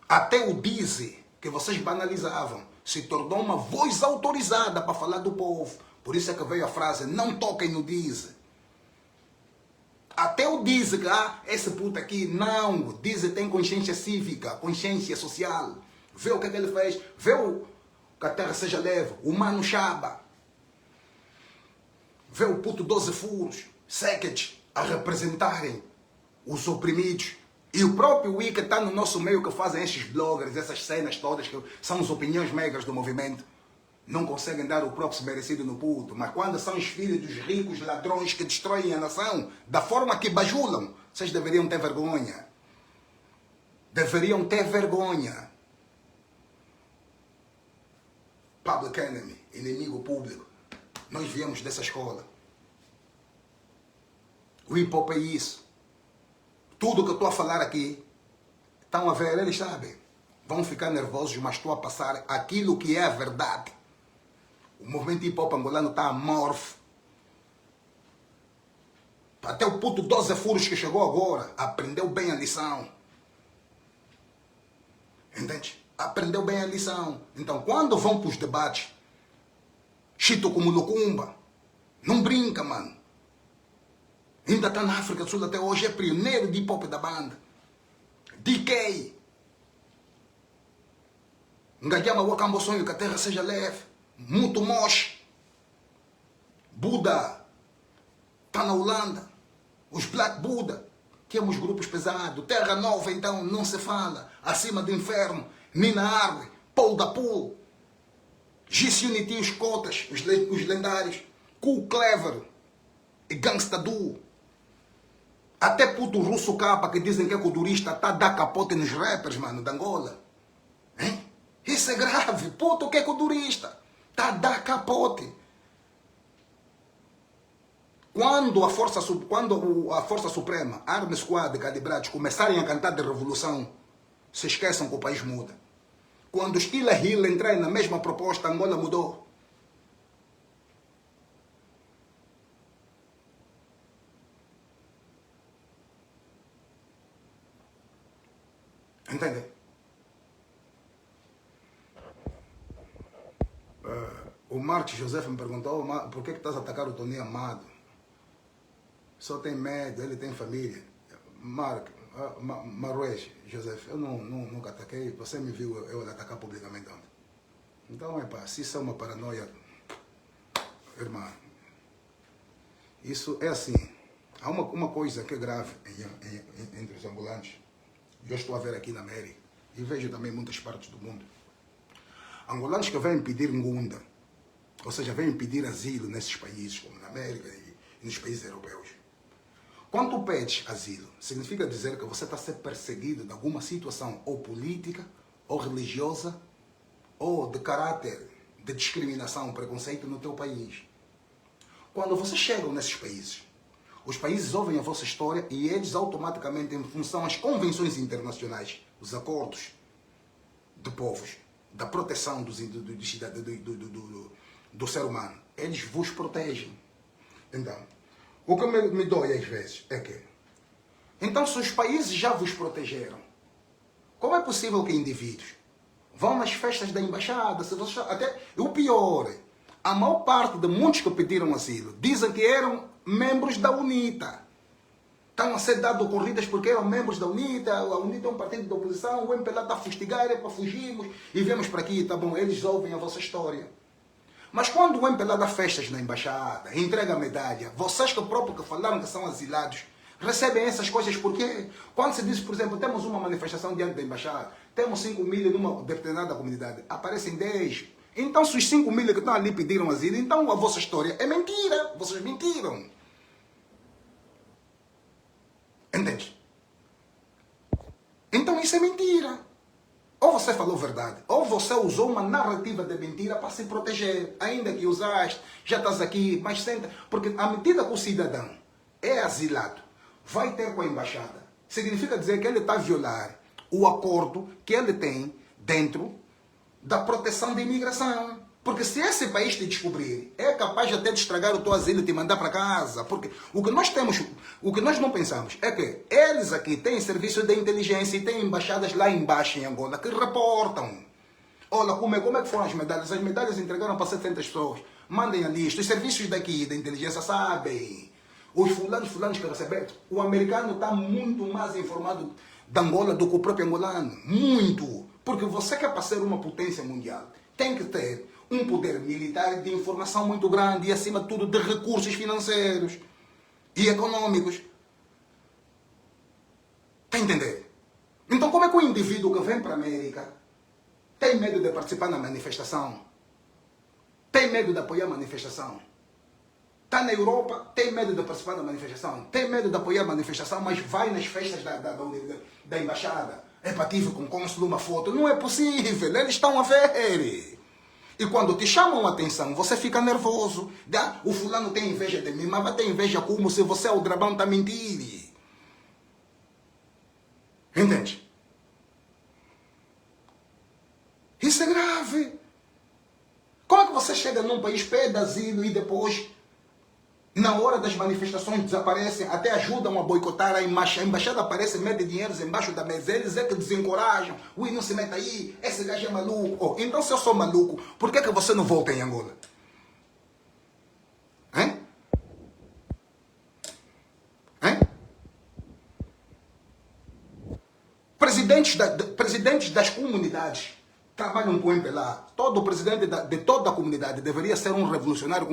Até o Dize, que vocês banalizavam, se tornou uma voz autorizada para falar do povo. Por isso é que veio a frase, não toquem no Dize. Até o Dize, que esse puto aqui, não. O Dize tem consciência cívica, consciência social. Vê o que ele fez. Vê que a terra seja leve. O Mano Chaba. Vê o puto 12 furos. Sekhet a representarem os oprimidos. E o próprio Wicca está no nosso meio, que fazem estes bloggers, essas cenas todas que são as opiniões negras do movimento. Não conseguem dar o próprio merecido no puto. Mas quando são os filhos dos ricos ladrões que destroem a nação, da forma que bajulam, vocês deveriam ter vergonha. Deveriam ter vergonha. Public enemy, inimigo público. Nós viemos dessa escola. O hip-hop é isso. Tudo que eu estou a falar aqui, estão a ver, eles sabem. Vão ficar nervosos, mas estou a passar aquilo que é a verdade. O movimento hip-hop angolano está amorfo. Até o puto 12 furos que chegou agora, aprendeu bem a lição. Entende? Aprendeu bem a lição. Então, quando vão para os debates, chito como Lucumba, não brinca, mano. Ainda está na África do Sul até hoje, é pioneiro de hip-hop da banda. DK. Ngajama Wakambo sonho que a terra seja leve. Muito Mosh. Buda. Está na Holanda. Os Black Buda. Temos grupos pesados. Terra Nova, então, não se fala. Acima do Inferno. Nina Arwe. Paul da Pool. G-Unity, os Cotas. Os lendários. Cool Clever. E Gangsta Duo. Até puto russo capa que dizem que é culturista está a dar capote nos rappers, mano, da Angola. Hein? Isso é grave. Puto que é culturista. Está a dar capote. Quando a Força Suprema, Army Squad e Calibrados começarem a cantar de revolução, se esqueçam que o país muda. Quando os Killer Hill entrarem na mesma proposta, Angola mudou. Entende? O Marcos José me perguntou por que estás a atacar o Tony Amado. Só tem medo, ele tem família. Maruês, José, eu nunca ataquei. Você me viu eu atacar publicamente ontem. Então, se isso é uma paranoia, irmã, isso é assim. Há uma coisa que é grave entre os ambulantes. Eu estou a ver aqui na América e vejo também em muitas partes do mundo. Angolanos que vêm pedir ngunda, ou seja, vêm pedir asilo nesses países, como na América e nos países europeus. Quando tu pedes asilo, significa dizer que você está a ser perseguido de alguma situação ou política, ou religiosa, ou de caráter de discriminação, preconceito no teu país. Quando vocês chegam nesses países, Os países ouvem a vossa história e eles automaticamente, em função das convenções internacionais, os acordos de povos, da proteção do ser humano, eles vos protegem. Então, o que me dói às vezes é que, então se os países já vos protegeram, como é possível que indivíduos vão nas festas da embaixada, até o pior, a maior parte de muitos que pediram asilo dizem que eram membros da UNITA. Estão a ser dados corridas porque eram membros da UNITA, a UNITA é um partido de oposição, o MPLA está a fustigar, é para fugirmos, e viemos para aqui, tá bom, eles ouvem a vossa história. Mas quando o MPLA dá festas na embaixada, entrega a medalha, vocês que próprio que falaram que são asilados, recebem essas coisas porque, quando se diz, por exemplo, temos uma manifestação diante da embaixada, temos 5.000 numa determinada comunidade, aparecem 10. Então, se os 5.000 que estão ali pediram asilo, então a vossa história é mentira, vocês mentiram. Entende? Então isso é mentira. Ou você falou verdade, ou você usou uma narrativa de mentira para se proteger. Ainda que usaste, já estás aqui, mas senta. Porque à medida que o cidadão é asilado, vai ter com a embaixada, significa dizer que ele está a violar o acordo que ele tem dentro da proteção da imigração. Porque se esse país te descobrir, é capaz de até de estragar o teu asilo e te mandar para casa. Porque o que nós temos, o que nós não pensamos é que eles aqui têm serviço de inteligência e têm embaixadas lá embaixo em Angola que reportam. Olha, como é que foram as medalhas? As medalhas entregaram para 700 pessoas. Mandem a lista. Os serviços daqui da inteligência sabem. Os fulanos que receberam. O americano está muito mais informado da Angola do que o próprio angolano. Muito. Porque você quer para ser uma potência mundial, tem que ter um poder militar de informação muito grande e, acima de tudo, de recursos financeiros e econômicos. Está a entender? Então, como é que o indivíduo que vem para a América tem medo de participar na manifestação? Tem medo de apoiar a manifestação? Está na Europa, tem medo de participar da manifestação? Tem medo de apoiar a manifestação, mas vai nas festas da embaixada? É para ti com o cônsul uma foto? Não é possível, eles estão a ver. E quando te chamam a atenção, você fica nervoso. O fulano tem inveja de mim, mas vai ter inveja como se você, o drabão, está a mentir. Entende? Isso é grave. Como é que você chega num país pede asilo e depois, na hora das manifestações, desaparecem, até ajudam a boicotar a embaixada. A embaixada aparece, mete dinheiro embaixo da mesa. Eles é que desencorajam. Ui, não se meta aí, esse gajo é maluco. Oh, então, se eu sou maluco, por que você não volta em Angola? Hein? Hein? Presidentes das comunidades trabalham com o MPLA. Todo presidente de toda a comunidade deveria ser um revolucionário,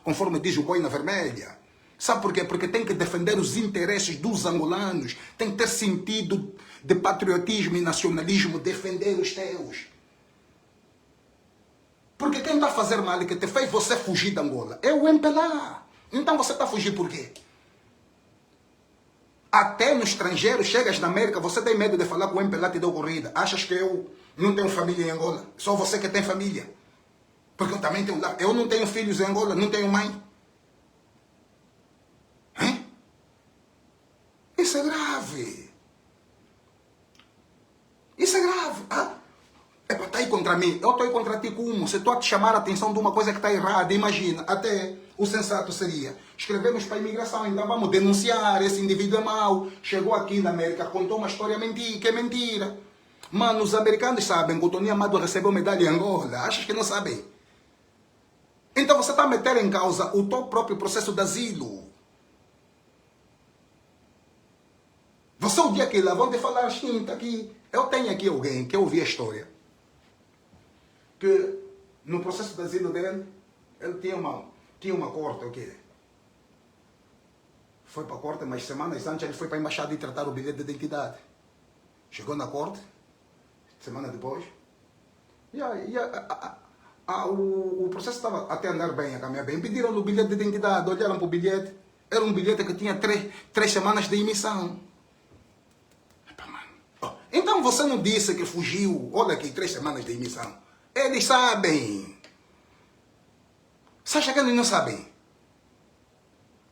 conforme diz o Boina Vermelha. Sabe por quê? Porque tem que defender os interesses dos angolanos. Tem que ter sentido de patriotismo e nacionalismo, defender os teus. Porque quem está a fazer mal e que te fez você fugir de Angola é o MPLA. Então você está a fugir por quê? Até no estrangeiro, chegas na América, você tem medo de falar que o MPLA te deu corrida. Achas que eu não tenho família em Angola? Só você que tem família. Porque eu também tenho lá. Eu não tenho filhos em Angola, não tenho mãe. Hein? Isso é grave. Isso é grave. É para estar aí contra mim. Eu estou aí contra ti como? Se estou a te chamar a atenção de uma coisa que está errada, imagina. Até o sensato seria: escrevemos para a imigração, então vamos denunciar, esse indivíduo é mau, chegou aqui na América, contou uma história que é mentira. Mano, os americanos sabem que o Tony Amado recebeu medalha em Angola. Achas que não sabem? Então você está a meter em causa o teu próprio processo de asilo. Você o dia que lá vão te falar assim, tá aqui. Eu tenho aqui alguém que eu ouvi a história. Que no processo de asilo dele, ele tinha uma corte, ok? Foi para a corte, mas semanas antes ele foi para a embaixada e tratar o bilhete de identidade. Chegou na corte, semana depois, o processo estava até a andar bem, a caminhar bem. Pediram-lhe o bilhete de identidade, olharam para o bilhete, era um bilhete que tinha 3 semanas de emissão. Então você não disse que fugiu, olha aqui, 3 semanas de emissão. Eles sabem. Você acha que eles não sabem?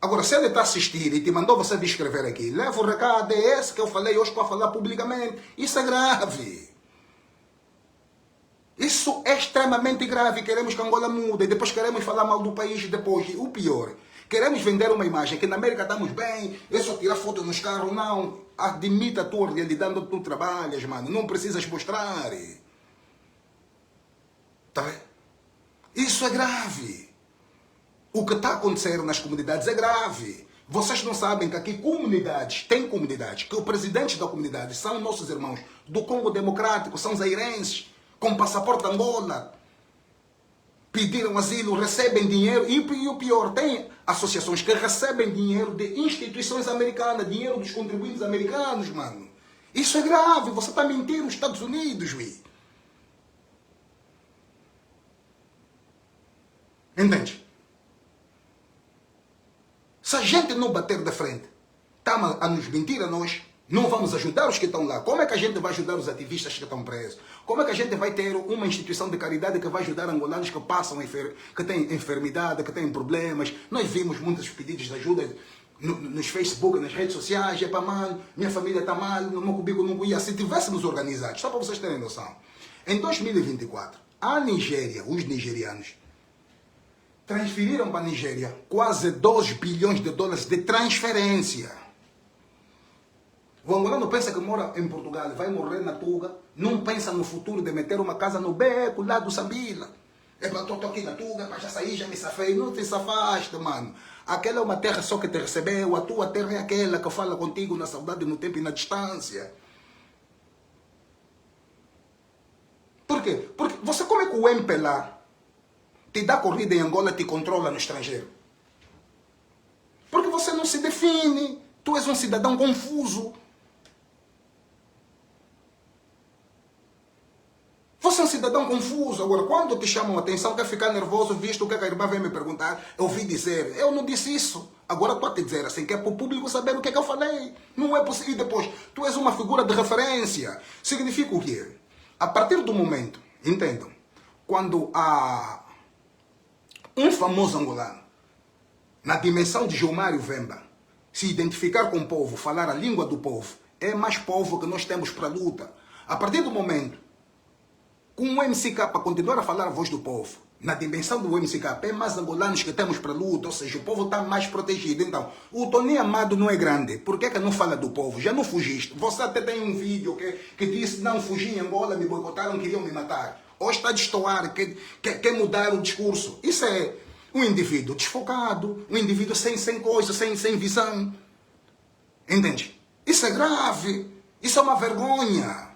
Agora, se ele está a assistir e te mandou você vir escrever aqui, leva o recado, é esse que eu falei hoje para falar publicamente. Isso é grave. Isso é extremamente grave. Queremos que Angola mude, e depois queremos falar mal do país depois. E o pior, queremos vender uma imagem que na América estamos bem, é só tirar foto nos carros. Não, admita a tua realidade onde tu trabalhas, mano. Não precisas mostrar. Tá vendo? Isso é grave. O que está a acontecer nas comunidades é grave. Vocês não sabem que aqui tem comunidades, que os presidentes da comunidade são nossos irmãos do Congo Democrático, são zairenses, com passaporte de Angola, pediram asilo, recebem dinheiro, e o pior, tem associações que recebem dinheiro de instituições americanas, dinheiro dos contribuintes americanos, mano. Isso é grave, você está mentindo nos Estados Unidos, ui. Entende? Se a gente não bater de frente, está a nos mentir a nós, não vamos ajudar os que estão lá. Como é que a gente vai ajudar os ativistas que estão presos? Como é que a gente vai ter uma instituição de caridade que vai ajudar angolanos que passam, que têm enfermidade, que têm problemas? Nós vimos muitos pedidos de ajuda nos Facebook, nas redes sociais. Epa, mano, minha família está mal, no meu cubico não ia. Se tivéssemos organizados, só para vocês terem noção. Em 2024, a Nigéria, os nigerianos, transferiram para a Nigéria quase 2 bilhões de dólares de transferência. O angolano pensa que mora em Portugal, vai morrer na Tuga, não pensa no futuro de meter uma casa no beco, lá do Sambila. Estou aqui na Tuga, mas já saí, já me safei. Não te safaste, mano. Aquela é uma terra só que te recebeu, a tua terra é aquela que fala contigo na saudade, no tempo e na distância. Por quê? Porque você, como é que o MPLA te dá corrida em Angola e te controla no estrangeiro? Porque você não se define. Tu és um cidadão confuso. Você é um cidadão confuso. Agora, quando te chamam a atenção, quer ficar nervoso, visto o que a irmã vem me perguntar, eu ouvi dizer, eu não disse isso. Agora estou a te dizer assim, que é para o público saber o que é que eu falei. Não é possível. E depois, tu és uma figura de referência. Significa o quê? A partir do momento, entendam, quando há um famoso angolano, na dimensão de Gilmário Vemba, se identificar com o povo, falar a língua do povo, é mais povo que nós temos para a luta. A partir do momento, com o MCK para continuar a falar a voz do povo, na dimensão do MCK, é mais angolanos que temos para a luta, ou seja, o povo está mais protegido. Então, o Tony Amado não é grande. Por que não fala do povo? Já não fugiste. Você até tem um vídeo que disse, não, fugi em Angola, me boicotaram, queriam me matar. Hoje está a destoar, quer mudar o discurso. Isso é um indivíduo desfocado, um indivíduo sem coisa, sem visão. Entende? Isso é grave. Isso é uma vergonha.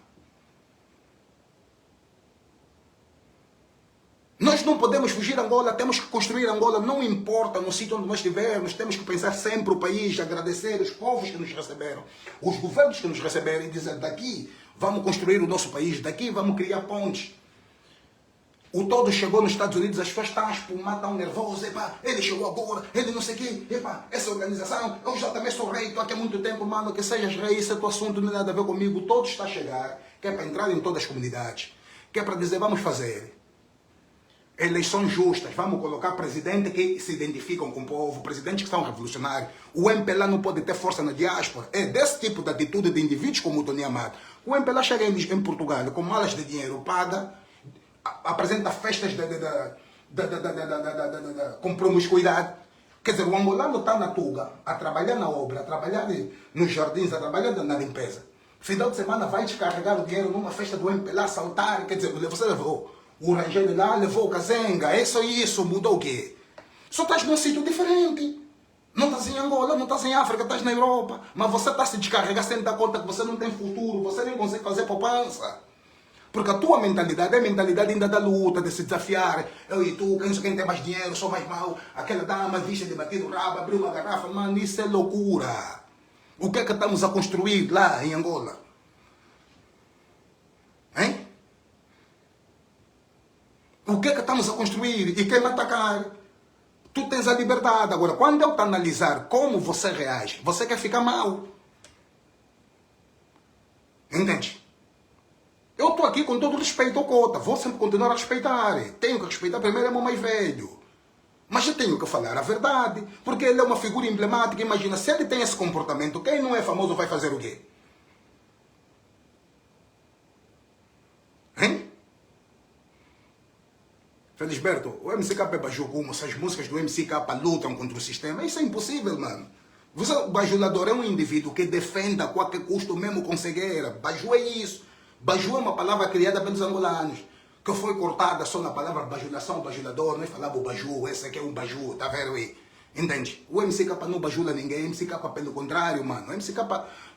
Nós não podemos fugir Angola, temos que construir Angola, não importa no sítio onde nós estivermos, temos que pensar sempre o país, agradecer os povos que nos receberam, os governos que nos receberam e dizer, daqui vamos construir o nosso país, daqui vamos criar pontes. O todo chegou nos Estados Unidos, as pessoas estão a espumar, estão nervosas, epa, ele chegou agora, ele não sei o quê, epa, essa organização, eu já também sou rei, estou aqui há muito tempo, mano, que sejas rei, esse é teu assunto, não tem nada a ver comigo, todo está a chegar, que é para entrar em todas as comunidades, que é para dizer, vamos fazer eleições justas, vamos colocar presidentes que se identificam com o povo, presidentes que são revolucionários. O MPLA não pode ter força na diáspora. É desse tipo de atitude de indivíduos como o Tony Amado. O MPLA chega em Portugal com malas de dinheiro, paga, apresenta festas com promiscuidade. Quer dizer, o angolano está na Tuga, a trabalhar na obra, a trabalhar nos jardins, a trabalhar na limpeza. Final de semana vai descarregar o dinheiro numa festa do MPLA, saltar, quer dizer, você levou. O Rangel lá levou o Kazenga, isso, mudou o quê? Só estás num sítio diferente. Não estás em Angola, não estás em África, estás na Europa. Mas você está a se descarregar sem dar conta que você não tem futuro, você nem consegue fazer poupança. Porque a tua mentalidade é a mentalidade ainda da luta, de se desafiar. Eu e tu, quem tem mais dinheiro, sou mais mau. Aquela dama vista de batido rabo, abriu uma garrafa, mano, isso é loucura. O que é que estamos a construir lá em Angola? Hein? O que é que estamos a construir? E quem me atacar? Tu tens a liberdade. Agora, quando eu te analisar como você reage, você quer ficar mal. Entende? Eu estou aqui com todo respeito ao Cota. Vou sempre continuar a respeitar. Tenho que respeitar primeiro é meu mais velho. Mas eu tenho que falar a verdade, porque ele é uma figura emblemática. Imagina, se ele tem esse comportamento, quem não é famoso vai fazer o quê? Hein? Felisberto, o MCK é bajugumo, essas músicas do MCK lutam contra o sistema. Isso é impossível, mano. O bajulador é um indivíduo que defende a qualquer custo, mesmo com cegueira. Baju é isso. Baju é uma palavra criada pelos angolanos, que foi cortada só na palavra bajulação, bajulador. Nós falava o baju, esse aqui é um baju, tá vendo aí? Entende? O MCK não bajula ninguém, o MCK pelo contrário, mano.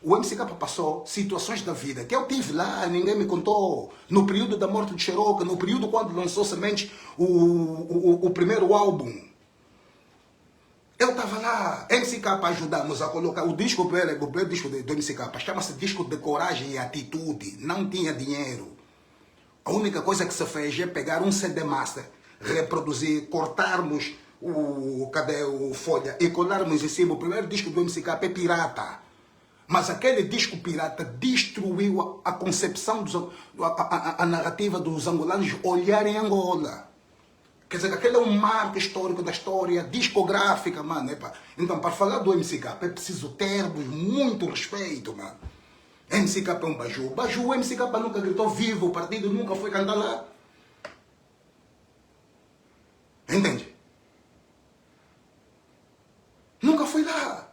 O MCK passou situações da vida que eu tive lá, ninguém me contou. No período da morte de Xeroca, no período quando lançou Semente o primeiro álbum. Eu estava lá, MCK ajudamos a colocar o disco, o primeiro disco do MCK, chama-se Disco de Coragem e Atitude, não tinha dinheiro. A única coisa que se fez é pegar um CD Master, reproduzir, cortarmos cadê o folha e colarmos em cima. O primeiro disco do MCK é pirata. Mas aquele disco pirata destruiu a concepção, a narrativa dos angolanos olharem Angola. Quer dizer, aquele é um marco histórico da história discográfica, mano. Então, para falar do MCK, é preciso termos muito respeito, mano. MCK é um baju. Baju, o MCK nunca gritou vivo, o partido nunca foi cantar lá. Entende? Nunca foi lá.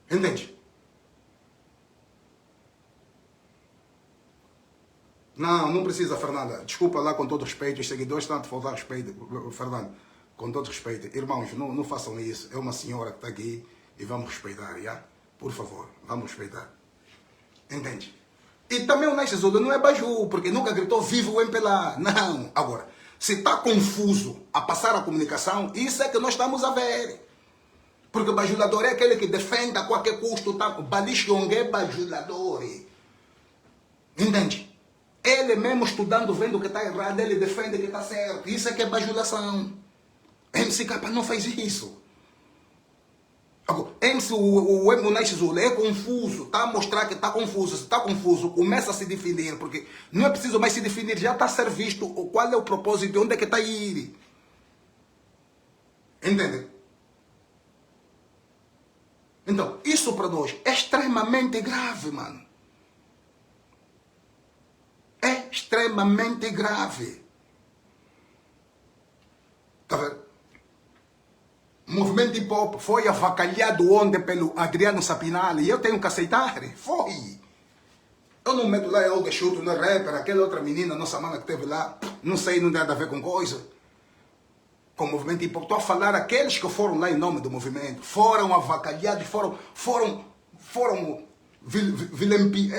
Entende? Não precisa, Fernanda. Desculpa lá com todo respeito. Os seguidores estão a te faltar respeito. Fernanda, com todo respeito. Irmãos, não façam isso. É uma senhora que está aqui e vamos respeitar, já? Por favor, vamos respeitar. Entende? E também o Nice Zulu não é baju, porque nunca gritou vivo o MPLA. Não. Agora, se está confuso a passar a comunicação, isso é que nós estamos a ver. Porque o bajulador é aquele que defende a qualquer custo. Tá? O Balixiongue é bajulador. Entende? Ele mesmo estudando, vendo que está errado, ele defende que está certo. Isso é que é bajulação. MCK não faz isso. O Nice Zulu é confuso, está a mostrar que está confuso. Se está confuso, começa a se definir, porque não é preciso mais se definir, já está a ser visto qual é o propósito, de onde é que está a ir. Entende? Então, isso para nós é extremamente grave, mano. É extremamente grave. Tá vendo? O movimento hip hop foi avacalhado ontem pelo Adriano Sapinali e eu tenho que aceitar. Foi. Eu não meto lá eu chuto no rapper, aquela outra menina, nossa mana que teve lá, não sei, não tem nada a ver com coisa. Com o movimento hip hop. Estou a falar aqueles que foram lá em nome do movimento, foram avacalhados, foram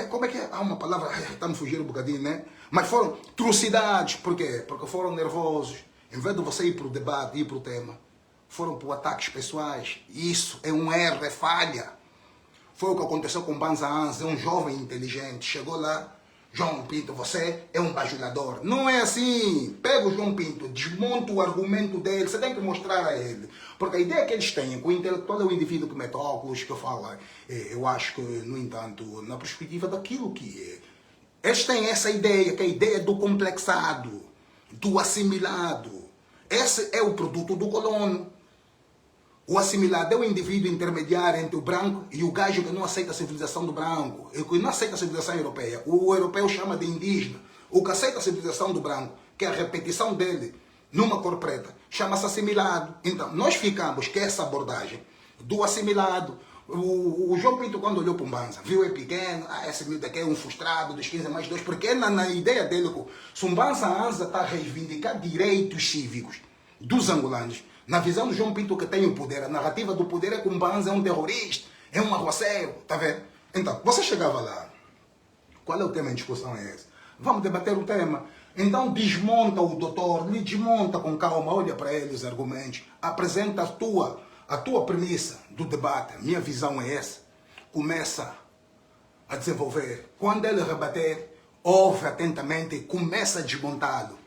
como é que é? Há uma palavra, está me fugindo um bocadinho, né? Mas foram trucidados. Por quê? Porque foram nervosos. Em vez de você ir para o debate, ir para o tema, foram para ataques pessoais. Isso é um erro, é falha. Foi o que aconteceu com Banza Anza, um jovem inteligente. Chegou lá, João Pinto, você é um bajulador. Não é assim. Pega o João Pinto, desmonta o argumento dele, você tem que mostrar a ele. Porque a ideia que eles têm, que o intelectual é o indivíduo que mete óculos, que fala, eu acho que, no entanto, na perspectiva daquilo que é. Eles têm essa ideia, que é a ideia do complexado, do assimilado. Esse é o produto do colono. O assimilado é o indivíduo intermediário entre o branco e o gajo que não aceita a civilização do branco, e que não aceita a civilização europeia. O europeu chama de indígena. O que aceita a civilização do branco, que é a repetição dele numa cor preta, chama-se assimilado. Então, nós ficamos com essa abordagem do assimilado. O João Pinto, quando olhou para o Mbanza, viu ele pequeno, esse miúdo aqui é um frustrado dos 15 mais 2, porque na ideia dele, se o Mbanza está a reivindicar direitos cívicos dos angolanos, na visão do João Pinto que tem o poder, a narrativa do poder é que o Mbanza é um terrorista, é um arruaceiro, tá vendo? Então, você chegava lá, qual é o tema em discussão é esse? Vamos debater o tema. Então desmonta o doutor, lhe desmonta com calma, olha para ele os argumentos, apresenta a tua premissa do debate, minha visão é essa, começa a desenvolver. Quando ele rebater, ouve atentamente e começa a desmontá-lo,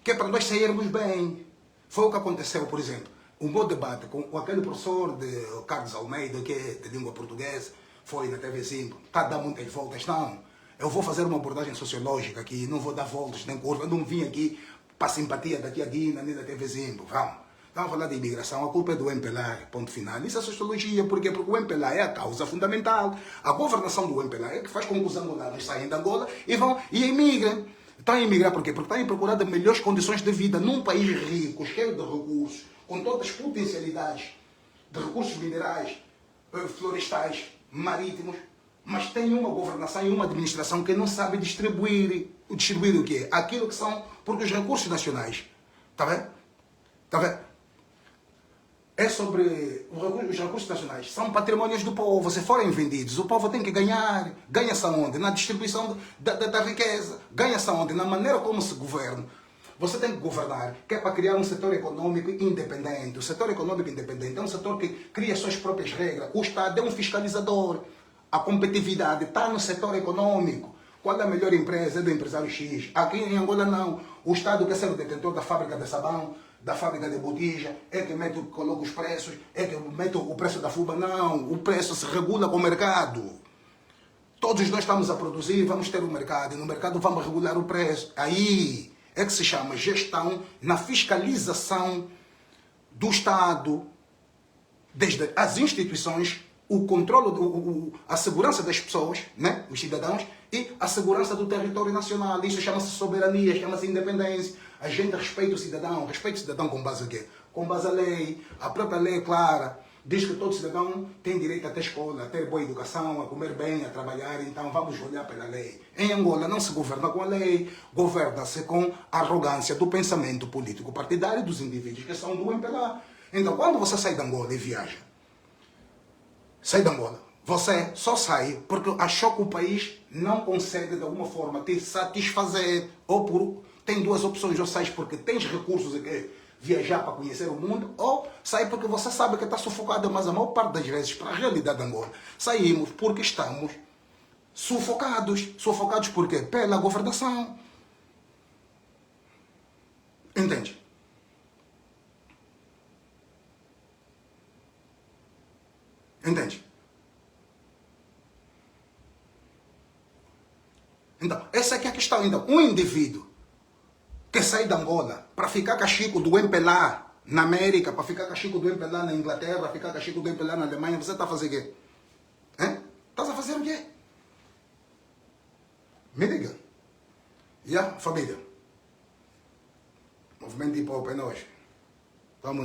que é para nós sairmos bem. Foi o que aconteceu, por exemplo, o meu debate com aquele professor de Carlos Almeida, que é de língua portuguesa, foi na TV5, está a dar muitas voltas. Não, eu vou fazer uma abordagem sociológica aqui, não vou dar voltas nem curva, eu não vim aqui para simpatia daqui a Guiné, nem da TV Zimbo. Vamos a falar de imigração, a culpa é do MPLA, ponto final. Isso é sociologia, por quê? Porque o MPLA é a causa fundamental. A governação do MPLA é que faz com que os angolanos saiam da Angola e emigrem. Estão a emigrar por quê? Porque estão a procurar de melhores condições de vida num país rico, cheio de recursos, com todas as potencialidades de recursos minerais, florestais, marítimos, mas tem uma governação e uma administração que não sabe distribuir o quê? Aquilo que são, porque os recursos nacionais, está vendo? Está vendo? É sobre os recursos nacionais, são patrimônios do povo. Se forem vendidos, o povo tem que ganhar. Ganha-se aonde? Na distribuição da riqueza. Ganha-se aonde? Na maneira como se governa. Você tem que governar, que é para criar um setor econômico independente. O setor econômico independente é um setor que cria suas próprias regras. O Estado é um fiscalizador. A competitividade está no setor econômico. Qual é a melhor empresa? É do empresário X. Aqui em Angola não. O Estado quer ser o detentor da fábrica de sabão, da fábrica de botija, é que coloca os preços, é que mete o preço da fuba. Não, o preço se regula com o mercado. Todos nós estamos a produzir, vamos ter um mercado, e no mercado vamos regular o preço. Aí é que se chama gestão na fiscalização do Estado, desde as instituições, o controle, a segurança das pessoas, né, os cidadãos, e a segurança do território nacional. Isso chama-se soberania, chama-se independência. A gente respeita o cidadão com base a quê? Com base a lei. A própria lei é clara, diz que todo cidadão tem direito a ter escola, a ter boa educação, a comer bem, a trabalhar. Então vamos olhar pela lei. Em Angola não se governa com a lei, governa-se com a arrogância do pensamento político partidário dos indivíduos que são do MPLA. Então quando você sai de Angola e viaja, sai de Angola, você só sai porque achou que o país não consegue de alguma forma te satisfazer. Tem duas opções: ou sai porque tens recursos e quer viajar para conhecer o mundo, ou sai porque você sabe que está sufocado. Mas a maior parte das vezes, para a realidade de Angola, saímos porque estamos sufocados. Sufocados por quê? Pela governação. Entende? Entende? Então, essa é que é a questão. Então, um indivíduo que sai de Angola para ficar cachico do MPLA na América, para ficar cachico do MPLA na Inglaterra, para ficar cachico do MPLA na Alemanha, você está a fazer o quê? Estás a fazer o quê? Me diga. E a família? Movimento hip hop é nós. Vamos